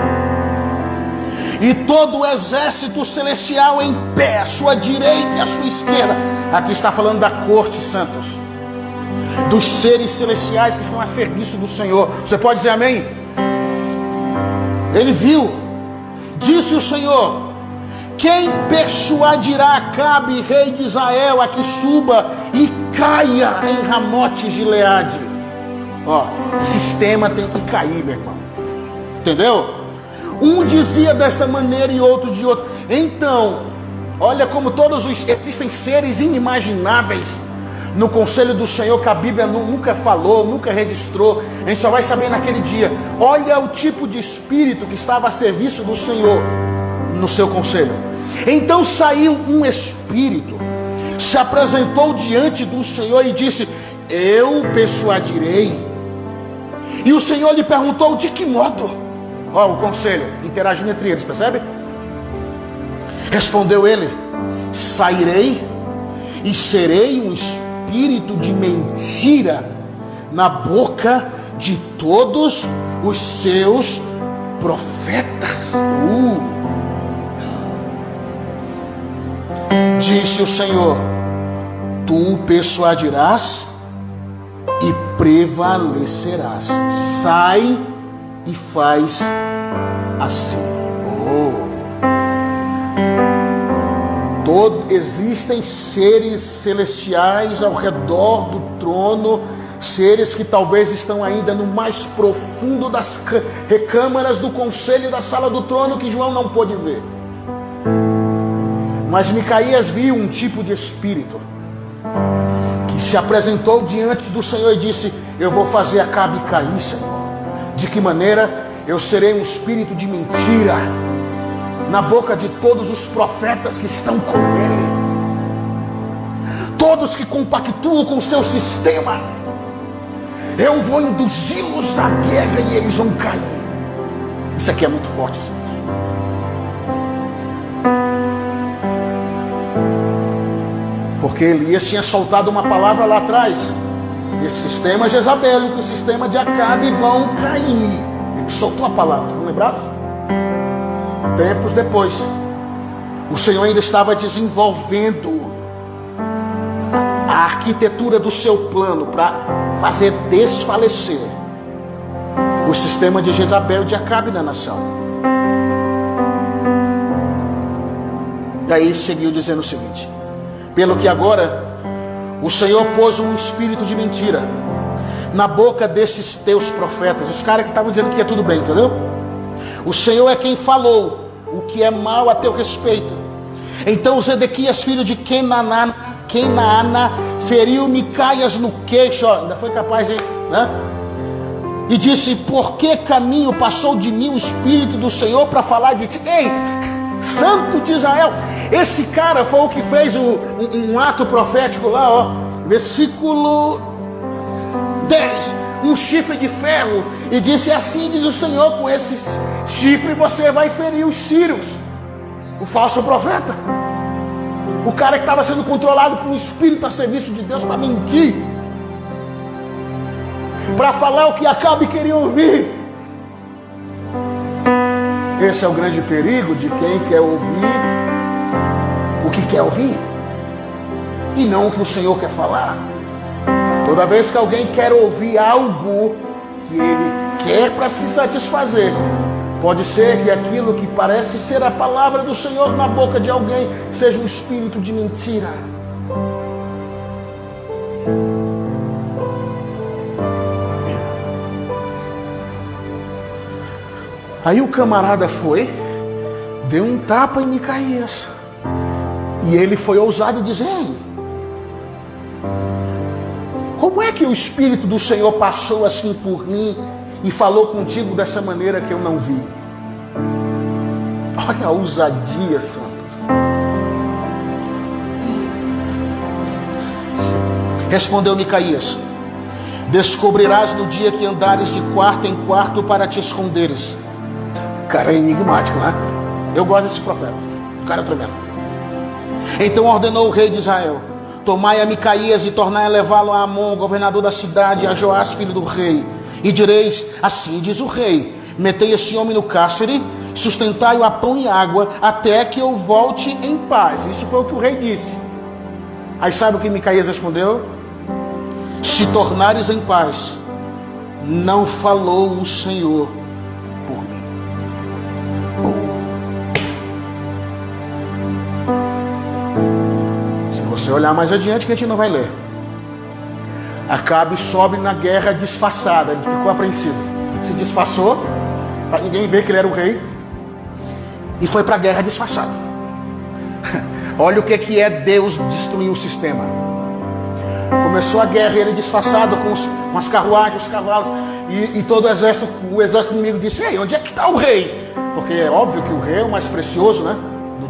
e todo o exército celestial em pé, à sua direita e à sua esquerda. Aqui está falando da corte, santos, dos seres celestiais que estão a serviço do Senhor. Você pode dizer amém? Ele viu. Disse o Senhor: quem persuadirá Acabe, rei de Israel, a que suba e caia em Ramote Gileade? Sistema tem que cair, meu irmão. Entendeu? Um dizia desta maneira e outro de outra. Então, olha como existem seres inimagináveis no conselho do Senhor que a Bíblia nunca falou, nunca registrou. A gente só vai saber naquele dia. Olha o tipo de espírito que estava a serviço do Senhor no seu conselho. Então saiu um espírito se apresentou diante do Senhor e disse: eu persuadirei. E o Senhor lhe perguntou: de que modo? Ó, o conselho interagindo entre eles, percebe? Respondeu ele: sairei e serei um espírito de mentira na boca de todos os seus profetas. Disse o Senhor: tu persuadirás e prevalecerás. Sai e faz assim. Existem seres celestiais ao redor do trono, seres que talvez estão ainda no mais profundo das recâmaras do conselho da sala do trono, que João não pôde ver. Mas Micaías viu um tipo de espírito que se apresentou diante do Senhor e disse: eu vou fazer Acabe cair, Senhor. De que maneira? Eu serei um espírito de mentira na boca de todos os profetas que estão com ele, todos que compactuam com o seu sistema. Eu vou induzi-los à guerra e eles vão cair. Isso aqui é muito forte, gente. Porque Elias tinha soltado uma palavra lá atrás: esse sistema jezabélico, o sistema de Acabe vão cair. Ele soltou a palavra, estão lembrados? Tempos depois, o Senhor ainda estava desenvolvendo a arquitetura do seu plano para fazer desfalecer o sistema de Jezabel e de Acabe na nação. Daí seguiu dizendo o seguinte: pelo que agora o Senhor pôs um espírito de mentira na boca desses teus profetas, os caras que estavam dizendo que ia tudo bem, entendeu? O Senhor é quem falou o que é mal a teu respeito. Então Zedequias, filho de Kenaana, feriu Micaias no queixo, ó, ainda foi capaz, hein? Né? E disse: por que caminho passou de mim o Espírito do Senhor para falar de ti? Ei, Santo de Israel, esse cara foi o que fez um ato profético lá, ó, versículo 10, um chifre de ferro, e disse: assim diz o Senhor, com esse chifre você vai ferir os sírios. O falso profeta, o cara que estava sendo controlado por um espírito a serviço de Deus para mentir, para falar o que Acabe queria ouvir. Esse é o grande perigo de quem quer ouvir o que quer ouvir e não o que o Senhor quer falar. Toda vez que alguém quer ouvir algo que ele quer para se satisfazer, pode ser que aquilo que parece ser a palavra do Senhor na boca de alguém seja um espírito de mentira. Aí o camarada foi, deu um tapa em Micaías, e ele foi ousado e disse: ei, como é que o Espírito do Senhor passou assim por mim e falou contigo dessa maneira que eu não vi? Olha a ousadia, santo. Respondeu Micaías: descobrirás no dia que andares de quarto em quarto para te esconderes. O cara é enigmático, né? Eu gosto desse profeta, o cara é tremendo. Então ordenou o rei de Israel: tomai a Micaías e tornai a levá-lo a Amon, governador da cidade, a Joás, filho do rei. E direis: assim diz o rei, metei esse homem no cárcere, sustentai-o a pão e água, até que eu volte em paz. Isso foi o que o rei disse. Aí sabe o que Micaías respondeu? Se tornares em paz, não falou o Senhor por mim. Se você olhar mais adiante, que a gente não vai ler, Acabe sobe na guerra disfarçada. Ele ficou apreensivo, se disfarçou para ninguém ver que ele era o rei e foi para a guerra disfarçado. Olha o que é Deus destruir o sistema. Começou a guerra e ele disfarçado com as carruagens, os cavalos e todo o exército inimigo disse: ei, onde é que está o rei? Porque é óbvio que o rei é o mais precioso, né?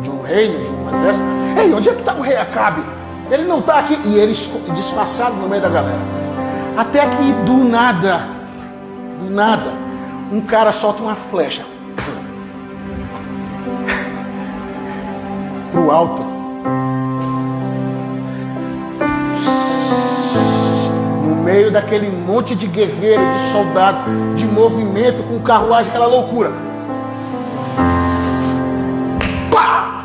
De um reino, de um exército. Ei, onde é que está o rei Acabe? Ele não está aqui. E ele disfarçado no meio da galera. Até que do nada, um cara solta uma flecha pro alto. No meio daquele monte de guerreiro, de soldado, de movimento, com carruagem, aquela loucura. Pá!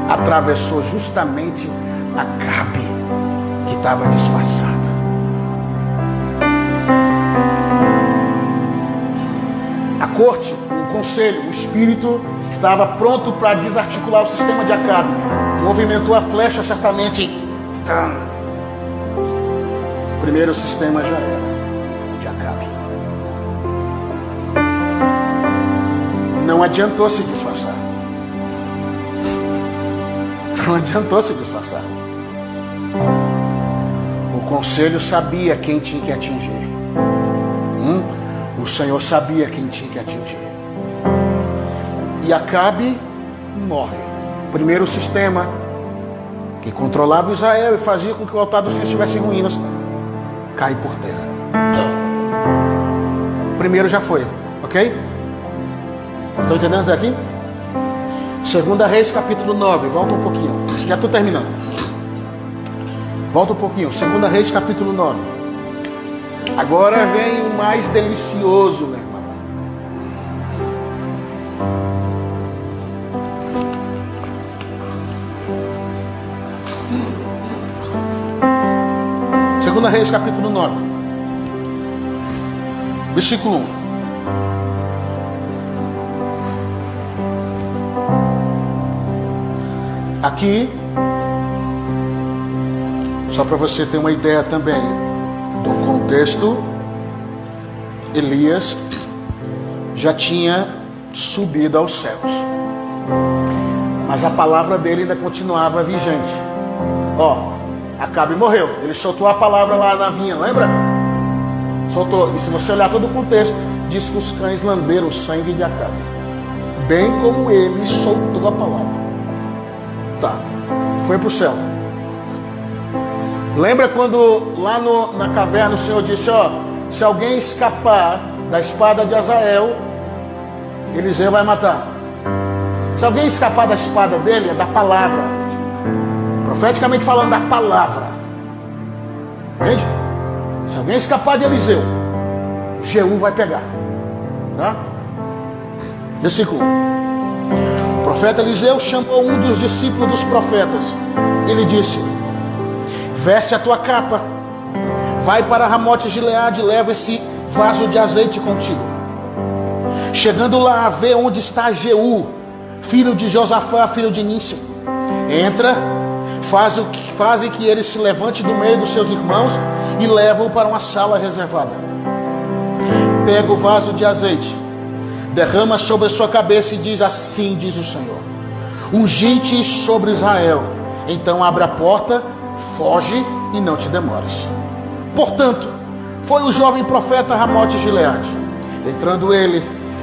Atravessou justamente Acabe, que estava disfarçado. A corte, o conselho, o espírito estava pronto para desarticular o sistema de Acabe. Movimentou a flecha, certamente. O primeiro sistema já era de Acabe. Não adiantou se disfarçar. Não adiantou se disfarçar. O conselho sabia quem tinha que atingir. O Senhor sabia quem tinha que atingir. E Acabe morre. O primeiro sistema que controlava Israel e fazia com que o altar do Senhor estivesse em ruínas cai por terra. O primeiro já foi, ok? Estão entendendo até aqui? 2 Reis capítulo 9, volta um pouquinho. Já estou terminando. Volta um pouquinho. 2 Reis capítulo 9. Agora vem o mais delicioso, meu irmão. Segunda Reis capítulo 9, versículo 1. Aqui, só para você ter uma ideia também do contexto, Elias já tinha subido aos céus, mas a palavra dele ainda continuava vigente. Acabe morreu, ele soltou a palavra lá na vinha, lembra? Soltou, e se você olhar todo o contexto, diz que os cães lamberam o sangue de Acabe, bem como ele soltou a palavra. Tá, foi para o céu. Lembra quando lá na caverna o Senhor disse, se alguém escapar da espada de Azael, Eliseu vai matar. Se alguém escapar da espada dele, é da palavra, profeticamente falando, da palavra. Entende? Se alguém escapar de Eliseu, Jeú vai pegar. Tá? Versículo 1. O profeta Eliseu chamou um dos discípulos dos profetas. Ele disse: veste a tua capa, vai para Ramote de Gileade e leva esse vaso de azeite contigo. Chegando lá, vê onde está Jeú, filho de Josafá, filho de Nício. Entra, faz que ele se levante do meio dos seus irmãos e leva-o para uma sala reservada. Pega o vaso de azeite, derrama sobre a sua cabeça e diz: assim diz o Senhor, ungi-te sobre Israel. Então abre a porta, foge e não te demores. Portanto, foi o jovem profeta Ramote de Gileade. Entrando ele,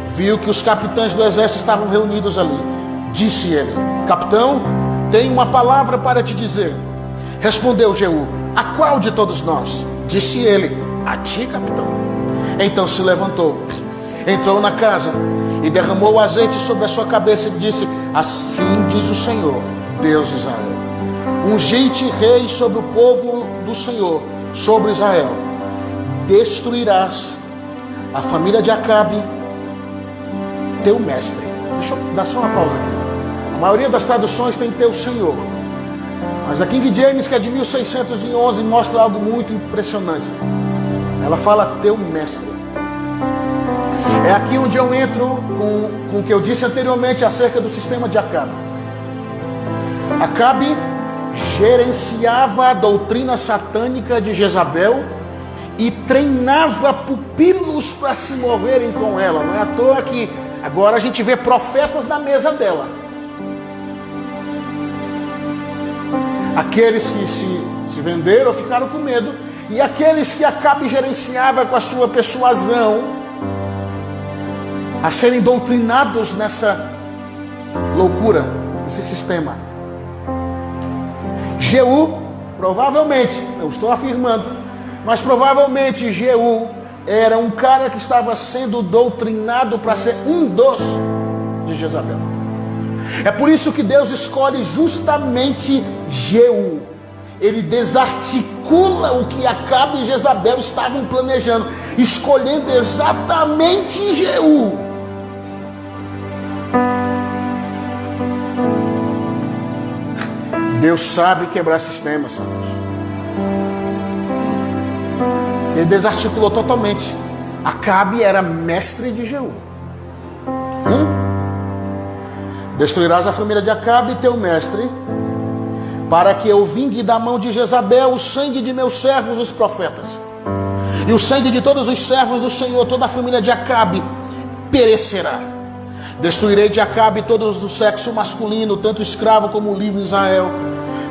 viu que os capitães do exército estavam reunidos ali. Disse ele: capitão, tenho uma palavra para te dizer. Respondeu Jeú: a qual de todos nós? Disse ele: a ti, capitão. Então se levantou, entrou na casa e derramou o azeite sobre a sua cabeça e disse: assim diz o Senhor, Deus de Israel, ungi-te rei sobre o povo do Senhor, sobre Israel. Destruirás a família de Acabe, teu mestre. Deixa eu dar só uma pausa aqui. A maioria das traduções tem teu Senhor, mas a King James, que é de 1611, mostra algo muito impressionante. Ela fala teu mestre. É aqui onde eu entro com o que eu disse anteriormente acerca do sistema de Acabe. Acabe gerenciava a doutrina satânica de Jezabel e treinava pupilos para se moverem com ela. Não é à toa que agora a gente vê profetas na mesa dela. Aqueles que se venderam ficaram com medo, e aqueles que Acabe gerenciava com a sua persuasão a serem doutrinados nessa loucura, nesse sistema. Jeú, provavelmente, não estou afirmando, mas provavelmente Jeú era um cara que estava sendo doutrinado para ser um dos de Jezabel. É por isso que Deus escolhe justamente Jeú. Ele desarticula o que Acabe e Jezabel estavam planejando, escolhendo exatamente Jeú. Deus sabe quebrar sistemas, santos. Ele desarticulou totalmente. Acabe era mestre de Jeú. Destruirás a família de Acabe, teu mestre, para que eu vingue da mão de Jezabel o sangue de meus servos, os profetas. E o sangue de todos os servos do Senhor, toda a família de Acabe, perecerá. Destruirei de Acabe todos do sexo masculino, tanto escravo como livre em Israel.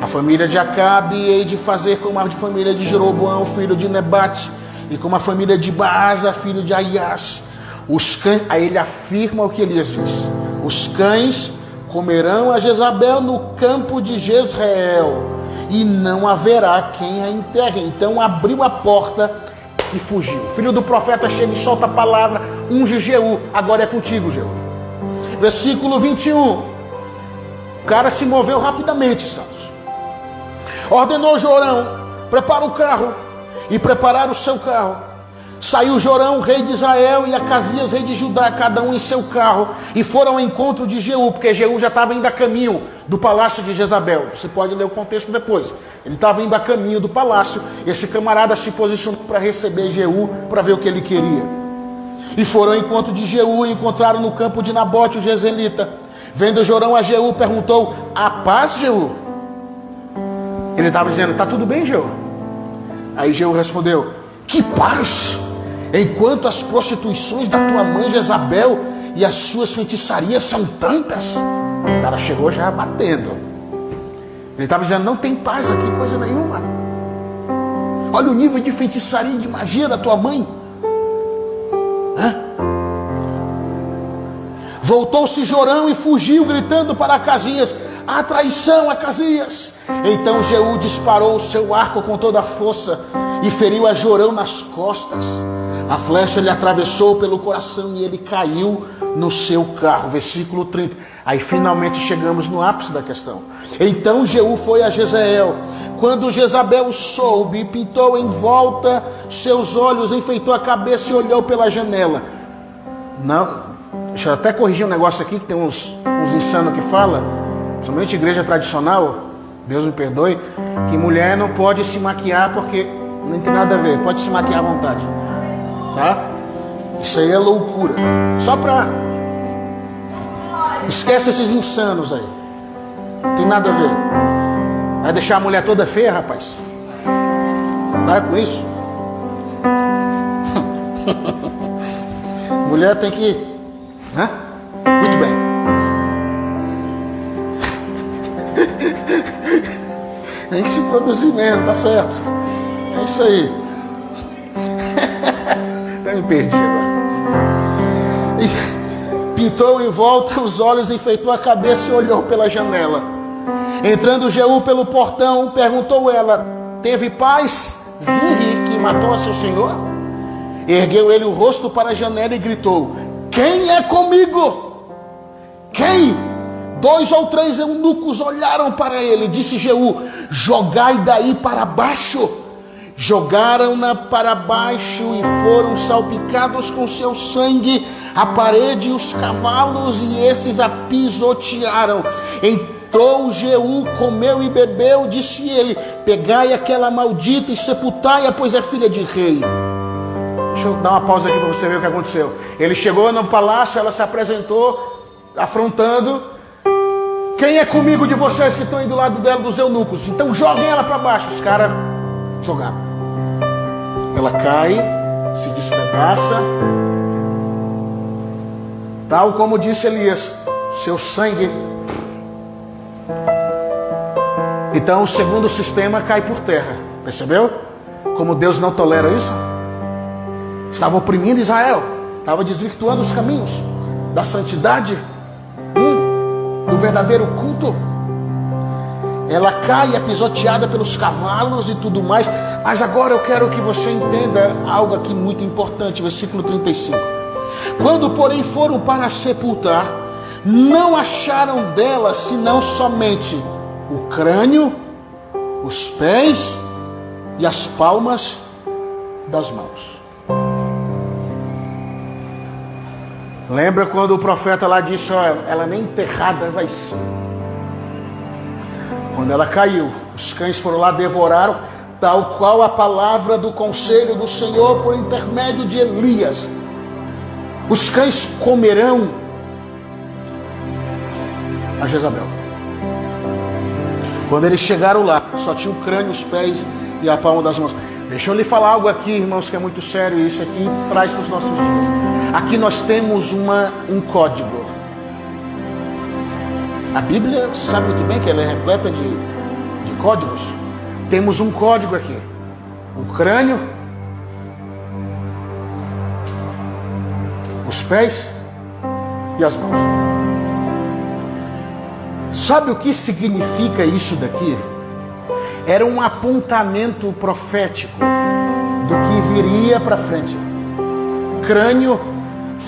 A família de Acabe hei de fazer como a família de Jeroboão, filho de Nebate, e como a família de Baasa, filho de Aias. Os cães, aí ele afirma o que Elias diz: os cães comerão a Jezabel no campo de Jezreel, e não haverá quem a enterre. Então abriu a porta e fugiu. O filho do profeta chega e solta a palavra, unge Jeú, agora é contigo, Jeú. Versículo 21. O cara se moveu rapidamente, santos. Ordenou Jorão: prepara o carro. E prepararam o seu carro. Saiu Jorão, rei de Israel, e Acasias, rei de Judá, cada um em seu carro, e foram ao encontro de Jeú, porque Jeú já estava indo a caminho do palácio de Jezabel. Você pode ler o contexto depois. Ele estava indo a caminho do palácio. Esse camarada se posicionou para receber Jeú, para ver o que ele queria. E foram ao encontro de Jeú e encontraram no campo de Nabote o Jezreelita. Vendo Jorão a Jeú, perguntou: a paz, Jeú? Ele estava dizendo: está tudo bem, Jeú? Aí Jeú respondeu: que paz? Enquanto as prostituições da tua mãe Jezabel e as suas feitiçarias são tantas. O cara chegou já batendo. Ele estava dizendo: não tem paz aqui, coisa nenhuma. Olha o nível de feitiçaria e de magia da tua mãe. Voltou-se Jorão e fugiu, gritando para Acasias: a traição, Acasias! Então Jeú disparou o seu arco com toda a força e feriu a Jorão nas costas. A flecha lhe atravessou pelo coração e ele caiu no seu carro. Versículo 30. Aí finalmente chegamos no ápice da questão. Então Jeú foi a Jezreel. Quando Jezabel soube, pintou em volta seus olhos, enfeitou a cabeça e olhou pela janela. Não, deixa eu até corrigir um negócio aqui, que tem uns insanos que falam, somente igreja tradicional, Deus me perdoe, que mulher não pode se maquiar porque não tem nada a ver, pode se maquiar à vontade, tá? Isso aí é loucura. Só pra... esquece esses insanos aí, não tem nada a ver. Vai deixar a mulher toda feia, rapaz? Para com isso. Mulher tem que... muito bem. Tem que se produzir mesmo, tá certo. É isso aí. Eu me perdi agora. E pintou em volta os olhos, enfeitou a cabeça e olhou pela janela. Entrando Jeú pelo portão, perguntou ela: teve paz, Zinri, que matou a seu senhor? Ergueu ele o rosto para a janela e gritou: quem é comigo? Quem? 2 ou 3 eunucos olharam para ele. Disse Jeú: jogai daí para baixo. Jogaram-na para baixo e foram salpicados com seu sangue a parede e os cavalos, e esses a pisotearam. Entrou Jeú, comeu e bebeu. Disse ele: pegai aquela maldita e sepultai-a, pois é filha de rei. Deixa eu dar uma pausa aqui para você ver o que aconteceu. Ele chegou no palácio, ela se apresentou, afrontando: quem é comigo de vocês que estão aí do lado dela, dos eunucos? Então joguem ela para baixo. Os caras jogaram. Ela cai, se despedaça, tal como disse Elias, seu sangue. Então o segundo sistema cai por terra. Percebeu? Como Deus não tolera isso? Estava oprimindo Israel, estava desvirtuando os caminhos da santidade, do verdadeiro culto. Ela cai, é pisoteada pelos cavalos e tudo mais. Mas agora eu quero que você entenda algo aqui muito importante, versículo 35. Quando, porém, foram para sepultar, não acharam dela senão somente o crânio, os pés e as palmas das mãos. Lembra quando o profeta lá disse, ó, ela nem enterrada vai ser. Quando ela caiu, os cães foram lá, devoraram, tal qual a palavra do conselho do Senhor por intermédio de Elias. Os cães comerão a Jezabel. Quando eles chegaram lá, só tinha o crânio, os pés e a palma das mãos. Deixa eu lhe falar algo aqui, irmãos, que é muito sério, e isso aqui traz para os nossos dias. Aqui nós temos um código. A Bíblia, você sabe muito bem que ela é repleta de códigos. Temos um código aqui. O crânio, os pés e as mãos. Sabe o que significa isso daqui? Era um apontamento profético do que viria para frente. Crânio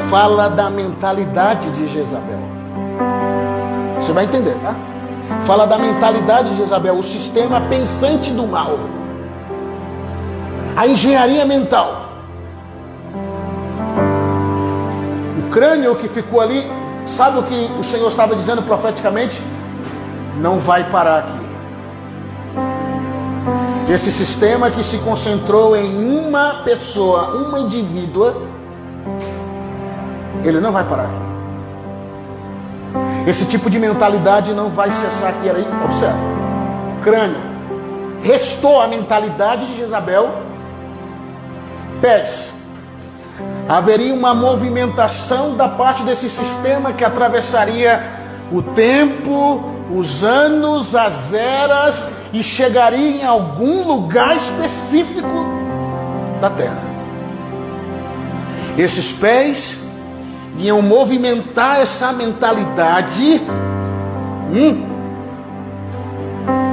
fala da mentalidade de Jezabel. Você vai entender, tá? Fala da mentalidade de Jezabel, o sistema pensante do mal. A engenharia mental. O crânio que ficou ali, sabe o que o Senhor estava dizendo profeticamente? Não vai parar aqui. Esse sistema que se concentrou em uma pessoa, uma indivídua, ele não vai parar aqui. Esse tipo de mentalidade não vai cessar aqui. Observe, crânio, restou a mentalidade de Jezabel. Pés, haveria uma movimentação da parte desse sistema que atravessaria o tempo, os anos, as eras, e chegaria em algum lugar específico da terra. Esses pés iam movimentar essa mentalidade,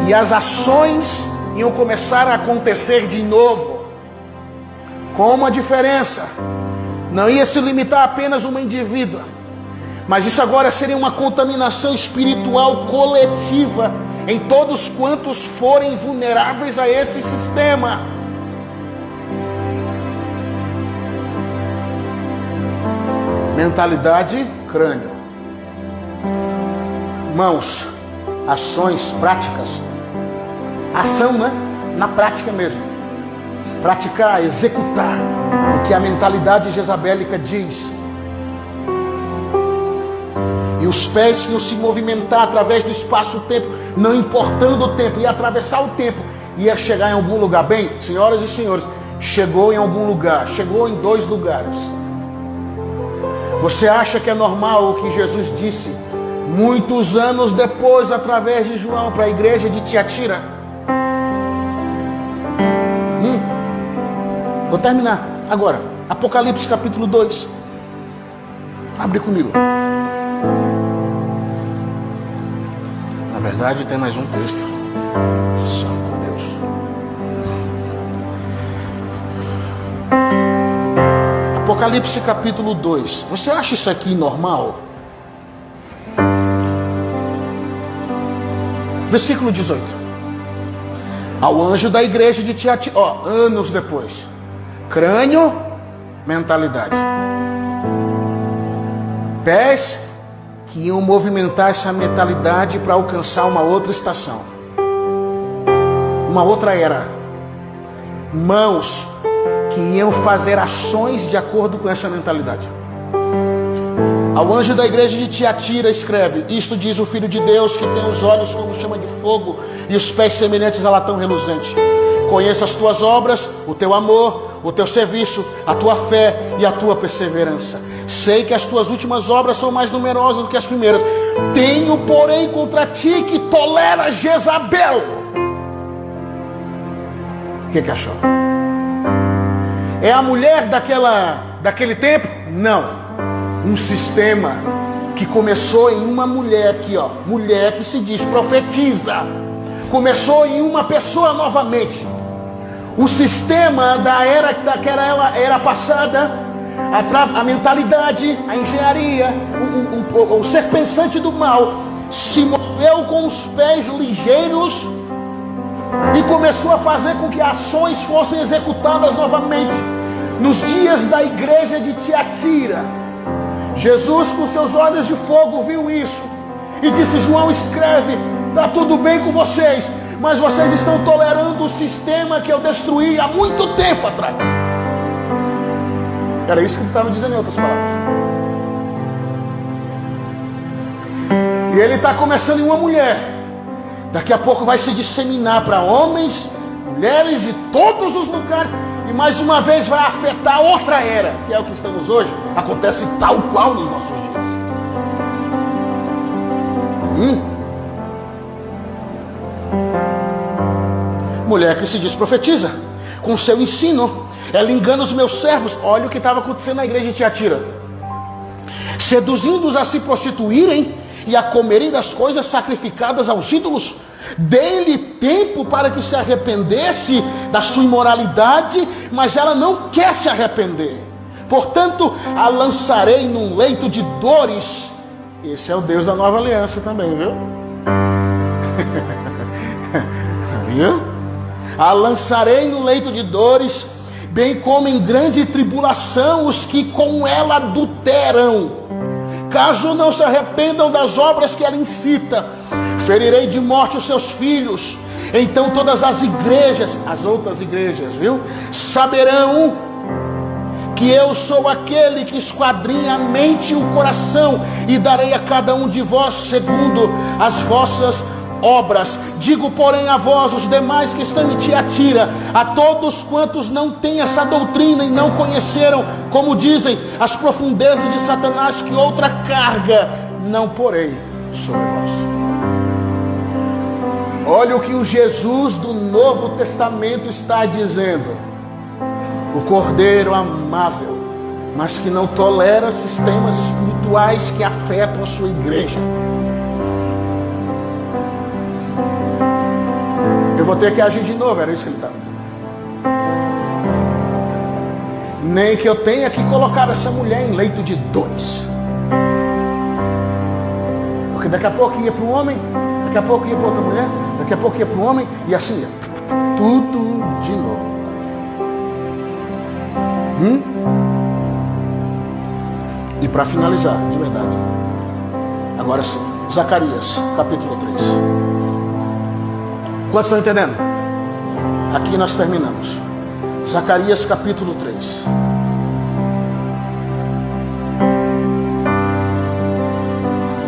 e as ações iam começar a acontecer de novo. Com uma diferença: não ia se limitar a apenas uma indivídua, mas isso agora seria uma contaminação espiritual coletiva em todos quantos forem vulneráveis a esse sistema. Mentalidade, crânio. Mãos, ações, práticas. Ação, né? Na prática mesmo. Praticar, executar o que a mentalidade jezabélica diz. E os pés que iam se movimentar através do espaço-tempo, não importando o tempo, ia atravessar o tempo, ia chegar em algum lugar. Bem, senhoras e senhores, chegou em algum lugar, chegou em 2 lugares. Você acha que é normal o que Jesus disse muitos anos depois, através de João, para a igreja de Tiatira? Vou terminar agora. Apocalipse capítulo 2. Abre comigo. Na verdade tem mais um texto. Santo Deus. Apocalipse capítulo 2. Você acha isso aqui normal? Versículo 18. Ao anjo da igreja de Tiatira, anos depois. Crânio, mentalidade. Pés que iam movimentar essa mentalidade para alcançar uma outra estação, uma outra era. Mãos que iam fazer ações de acordo com essa mentalidade. Ao anjo da igreja de Tiatira escreve: isto diz o Filho de Deus, que tem os olhos como chama de fogo e os pés semelhantes a latão reluzente. Conheça as tuas obras, o teu amor, o teu serviço, a tua fé e a tua perseverança. Sei que as tuas últimas obras são mais numerosas do que as primeiras. Tenho, porém, contra ti que tolera Jezabel. O que achou? É a mulher daquele tempo? Não. Um sistema que começou em uma mulher aqui, mulher que se diz profetiza. começou em uma pessoa novamente. O sistema daquela era passada, a mentalidade, a engenharia, o ser pensante do mal, se moveu com os pés ligeiros e começou a fazer com que ações fossem executadas novamente. Nos dias da igreja de Tiatira, Jesus, com seus olhos de fogo, viu isso e disse: João, escreve, está tudo bem com vocês, mas vocês estão tolerando o sistema que eu destruí há muito tempo atrás. Era isso que ele estava dizendo em outras palavras. E ele está começando em uma mulher. Daqui a pouco vai se disseminar para homens, mulheres de todos os lugares. E mais uma vez vai afetar outra era, que é o que estamos hoje. Acontece tal qual nos nossos dias. Mulher que se diz profetiza, com seu ensino, ela engana os meus servos. Olha o que estava acontecendo na igreja de Tiatira, seduzindo-os a se prostituírem e a comerem das coisas sacrificadas aos ídolos. Dei-lhe tempo para que se arrependesse da sua imoralidade, mas ela não quer se arrepender. Portanto, a lançarei num leito de dores. Esse é o Deus da nova aliança também, viu? Viu? A lançarei no leito de dores, bem como em grande tribulação os que com ela adulteram, caso não se arrependam das obras que ela incita. Ferirei de morte os seus filhos. Então todas as igrejas, as outras igrejas, viu, saberão que eu sou aquele que esquadrinha a mente e o coração, e darei a cada um de vós segundo as vossas obras. Digo, porém, a vós, os demais que estão em Tiatira, a todos quantos não têm essa doutrina e não conheceram, como dizem, as profundezas de Satanás, que outra carga não porei sobre vós. Olha o que o Jesus do Novo Testamento está dizendo. O Cordeiro amável, mas que não tolera sistemas espirituais que afetam a sua igreja. Eu vou ter que agir de novo, era isso que ele estava dizendo. Nem que eu tenha que colocar essa mulher em leito de dores. Porque daqui a pouco ia para um homem, daqui a pouco ia para outra mulher, daqui a pouco ia para um homem, e assim ia. Tudo de novo. E para finalizar, de verdade, agora sim, Zacarias, capítulo 3. Quantos estão entendendo? Aqui nós terminamos. Zacarias, capítulo 3.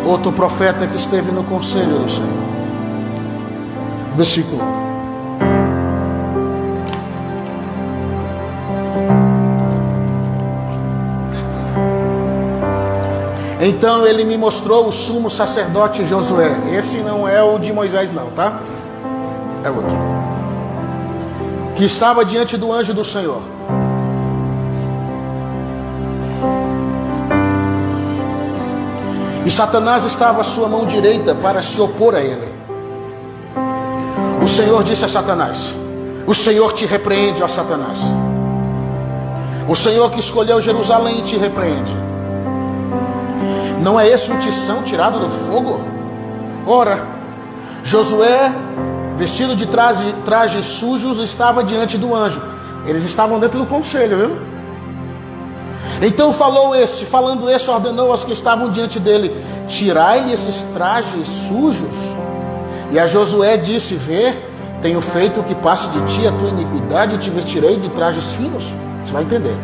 Outro profeta que esteve no conselho do Senhor. Versículo 1. Então ele me mostrou o sumo sacerdote Josué. Esse não é o de Moisés não, tá? É outro. Que estava diante do anjo do Senhor. E Satanás estava à sua mão direita para se opor a ele. O Senhor disse a Satanás: o Senhor te repreende, ó Satanás. O Senhor que escolheu Jerusalém te repreende. Não é esse um tição tirado do fogo? Ora, Josué, vestido de trajes sujos, estava diante do anjo. Eles estavam dentro do conselho, viu? Então falando este, ordenou aos que estavam diante dele: tirai-lhe esses trajes sujos. E a Josué disse: vê, tenho feito o que passe de ti a tua iniquidade, e te vestirei de trajes finos. Você vai entender.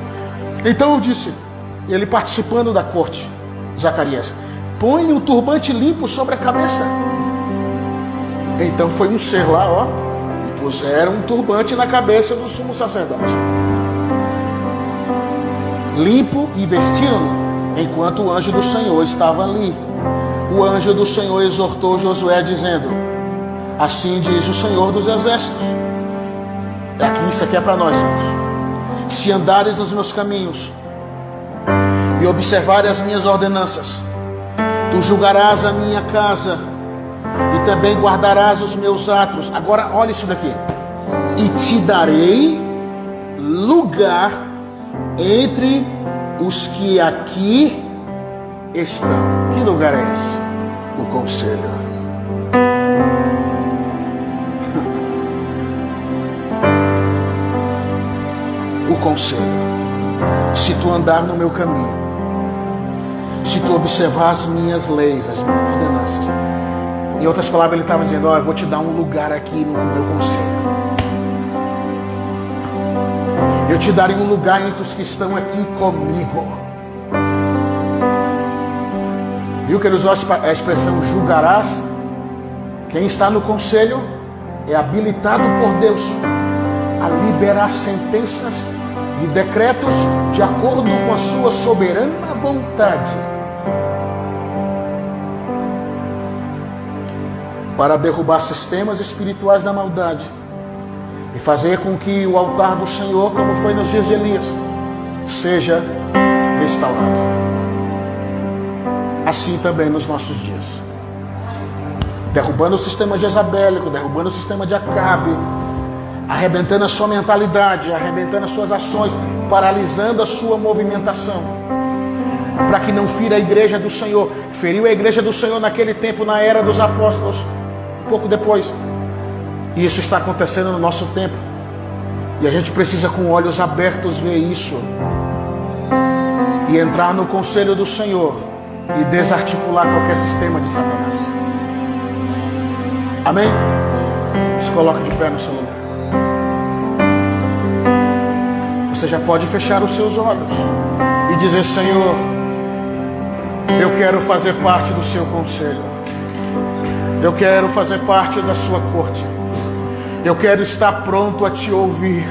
Então eu disse, ele participando da corte, Zacarias: põe-lhe um turbante limpo sobre a cabeça. Então foi um ser lá, ó, e puseram um turbante na cabeça do sumo sacerdote, limpo, e vestiram-no, enquanto o anjo do Senhor estava ali. O anjo do Senhor exortou Josué, dizendo: assim diz o Senhor dos exércitos. Aqui, isso aqui é para nós, irmãos. Se andares nos meus caminhos e observares as minhas ordenanças, tu julgarás a minha casa, e também guardarás os meus atos. Agora olha isso daqui. E te darei lugar entre os que aqui estão. Que lugar é esse? O conselho. O conselho. Se tu andar no meu caminho, se tu observar as minhas leis, as minhas ordenanças, em outras palavras ele estava dizendo, eu vou te dar um lugar aqui no meu conselho. Eu te darei um lugar entre os que estão aqui comigo. Viu que ele usou a expressão julgarás? Quem está no conselho é habilitado por Deus a liberar sentenças e decretos de acordo com a sua soberana vontade, para derrubar sistemas espirituais da maldade e fazer com que o altar do Senhor, como foi nos dias de Elias, seja restaurado. Assim também nos nossos dias, derrubando o sistema jezabélico, derrubando o sistema de Acabe, arrebentando a sua mentalidade, arrebentando as suas ações, paralisando a sua movimentação, para que não fira a igreja do Senhor. Feriu a igreja do Senhor naquele tempo, na era dos apóstolos, um pouco depois. E isso está acontecendo no nosso tempo. E a gente precisa, com olhos abertos, ver isso e entrar no conselho do Senhor e desarticular qualquer sistema de Satanás. Amém? Se coloque de pé no seu lugar. Você já pode fechar os seus olhos e dizer, Senhor, eu quero fazer parte do seu conselho. Eu quero fazer parte da sua corte. Eu quero estar pronto a te ouvir.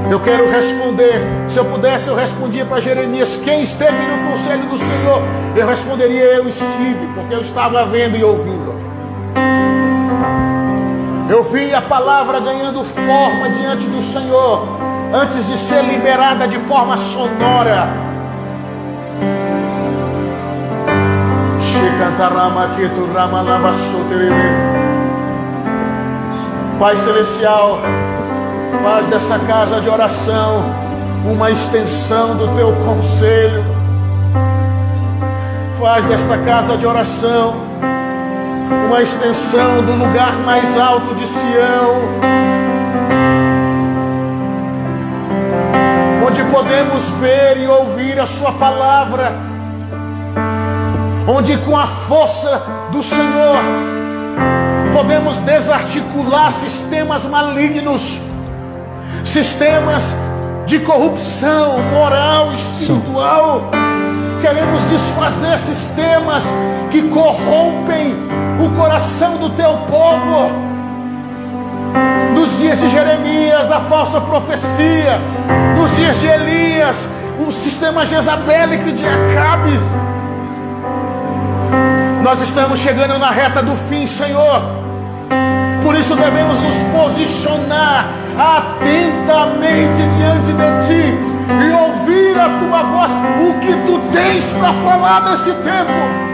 Eu quero responder. Se eu pudesse, eu respondia para Jeremias, quem esteve no conselho do Senhor? Eu responderia, eu estive, porque eu estava vendo e ouvindo. Eu vi a palavra ganhando forma diante do Senhor, antes de ser liberada de forma sonora. Pai Celestial, faz dessa casa de oração uma extensão do teu conselho. Faz desta casa de oração uma extensão do lugar mais alto de Sião, onde podemos ver e ouvir a sua palavra, onde com a força do Senhor podemos desarticular sistemas malignos, sistemas de corrupção moral, espiritual. Queremos desfazer sistemas que corrompem o coração do teu povo. Nos dias de Jeremias, a falsa profecia. Nos dias de Elias, o sistema jezabélico de Acabe. Nós estamos chegando na reta do fim, Senhor. Por isso devemos nos posicionar atentamente diante de Ti e ouvir a Tua voz, o que Tu tens para falar nesse tempo.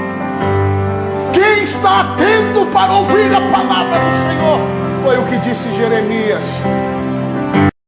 Quem está atento para ouvir a palavra do Senhor? Foi o que disse Jeremias.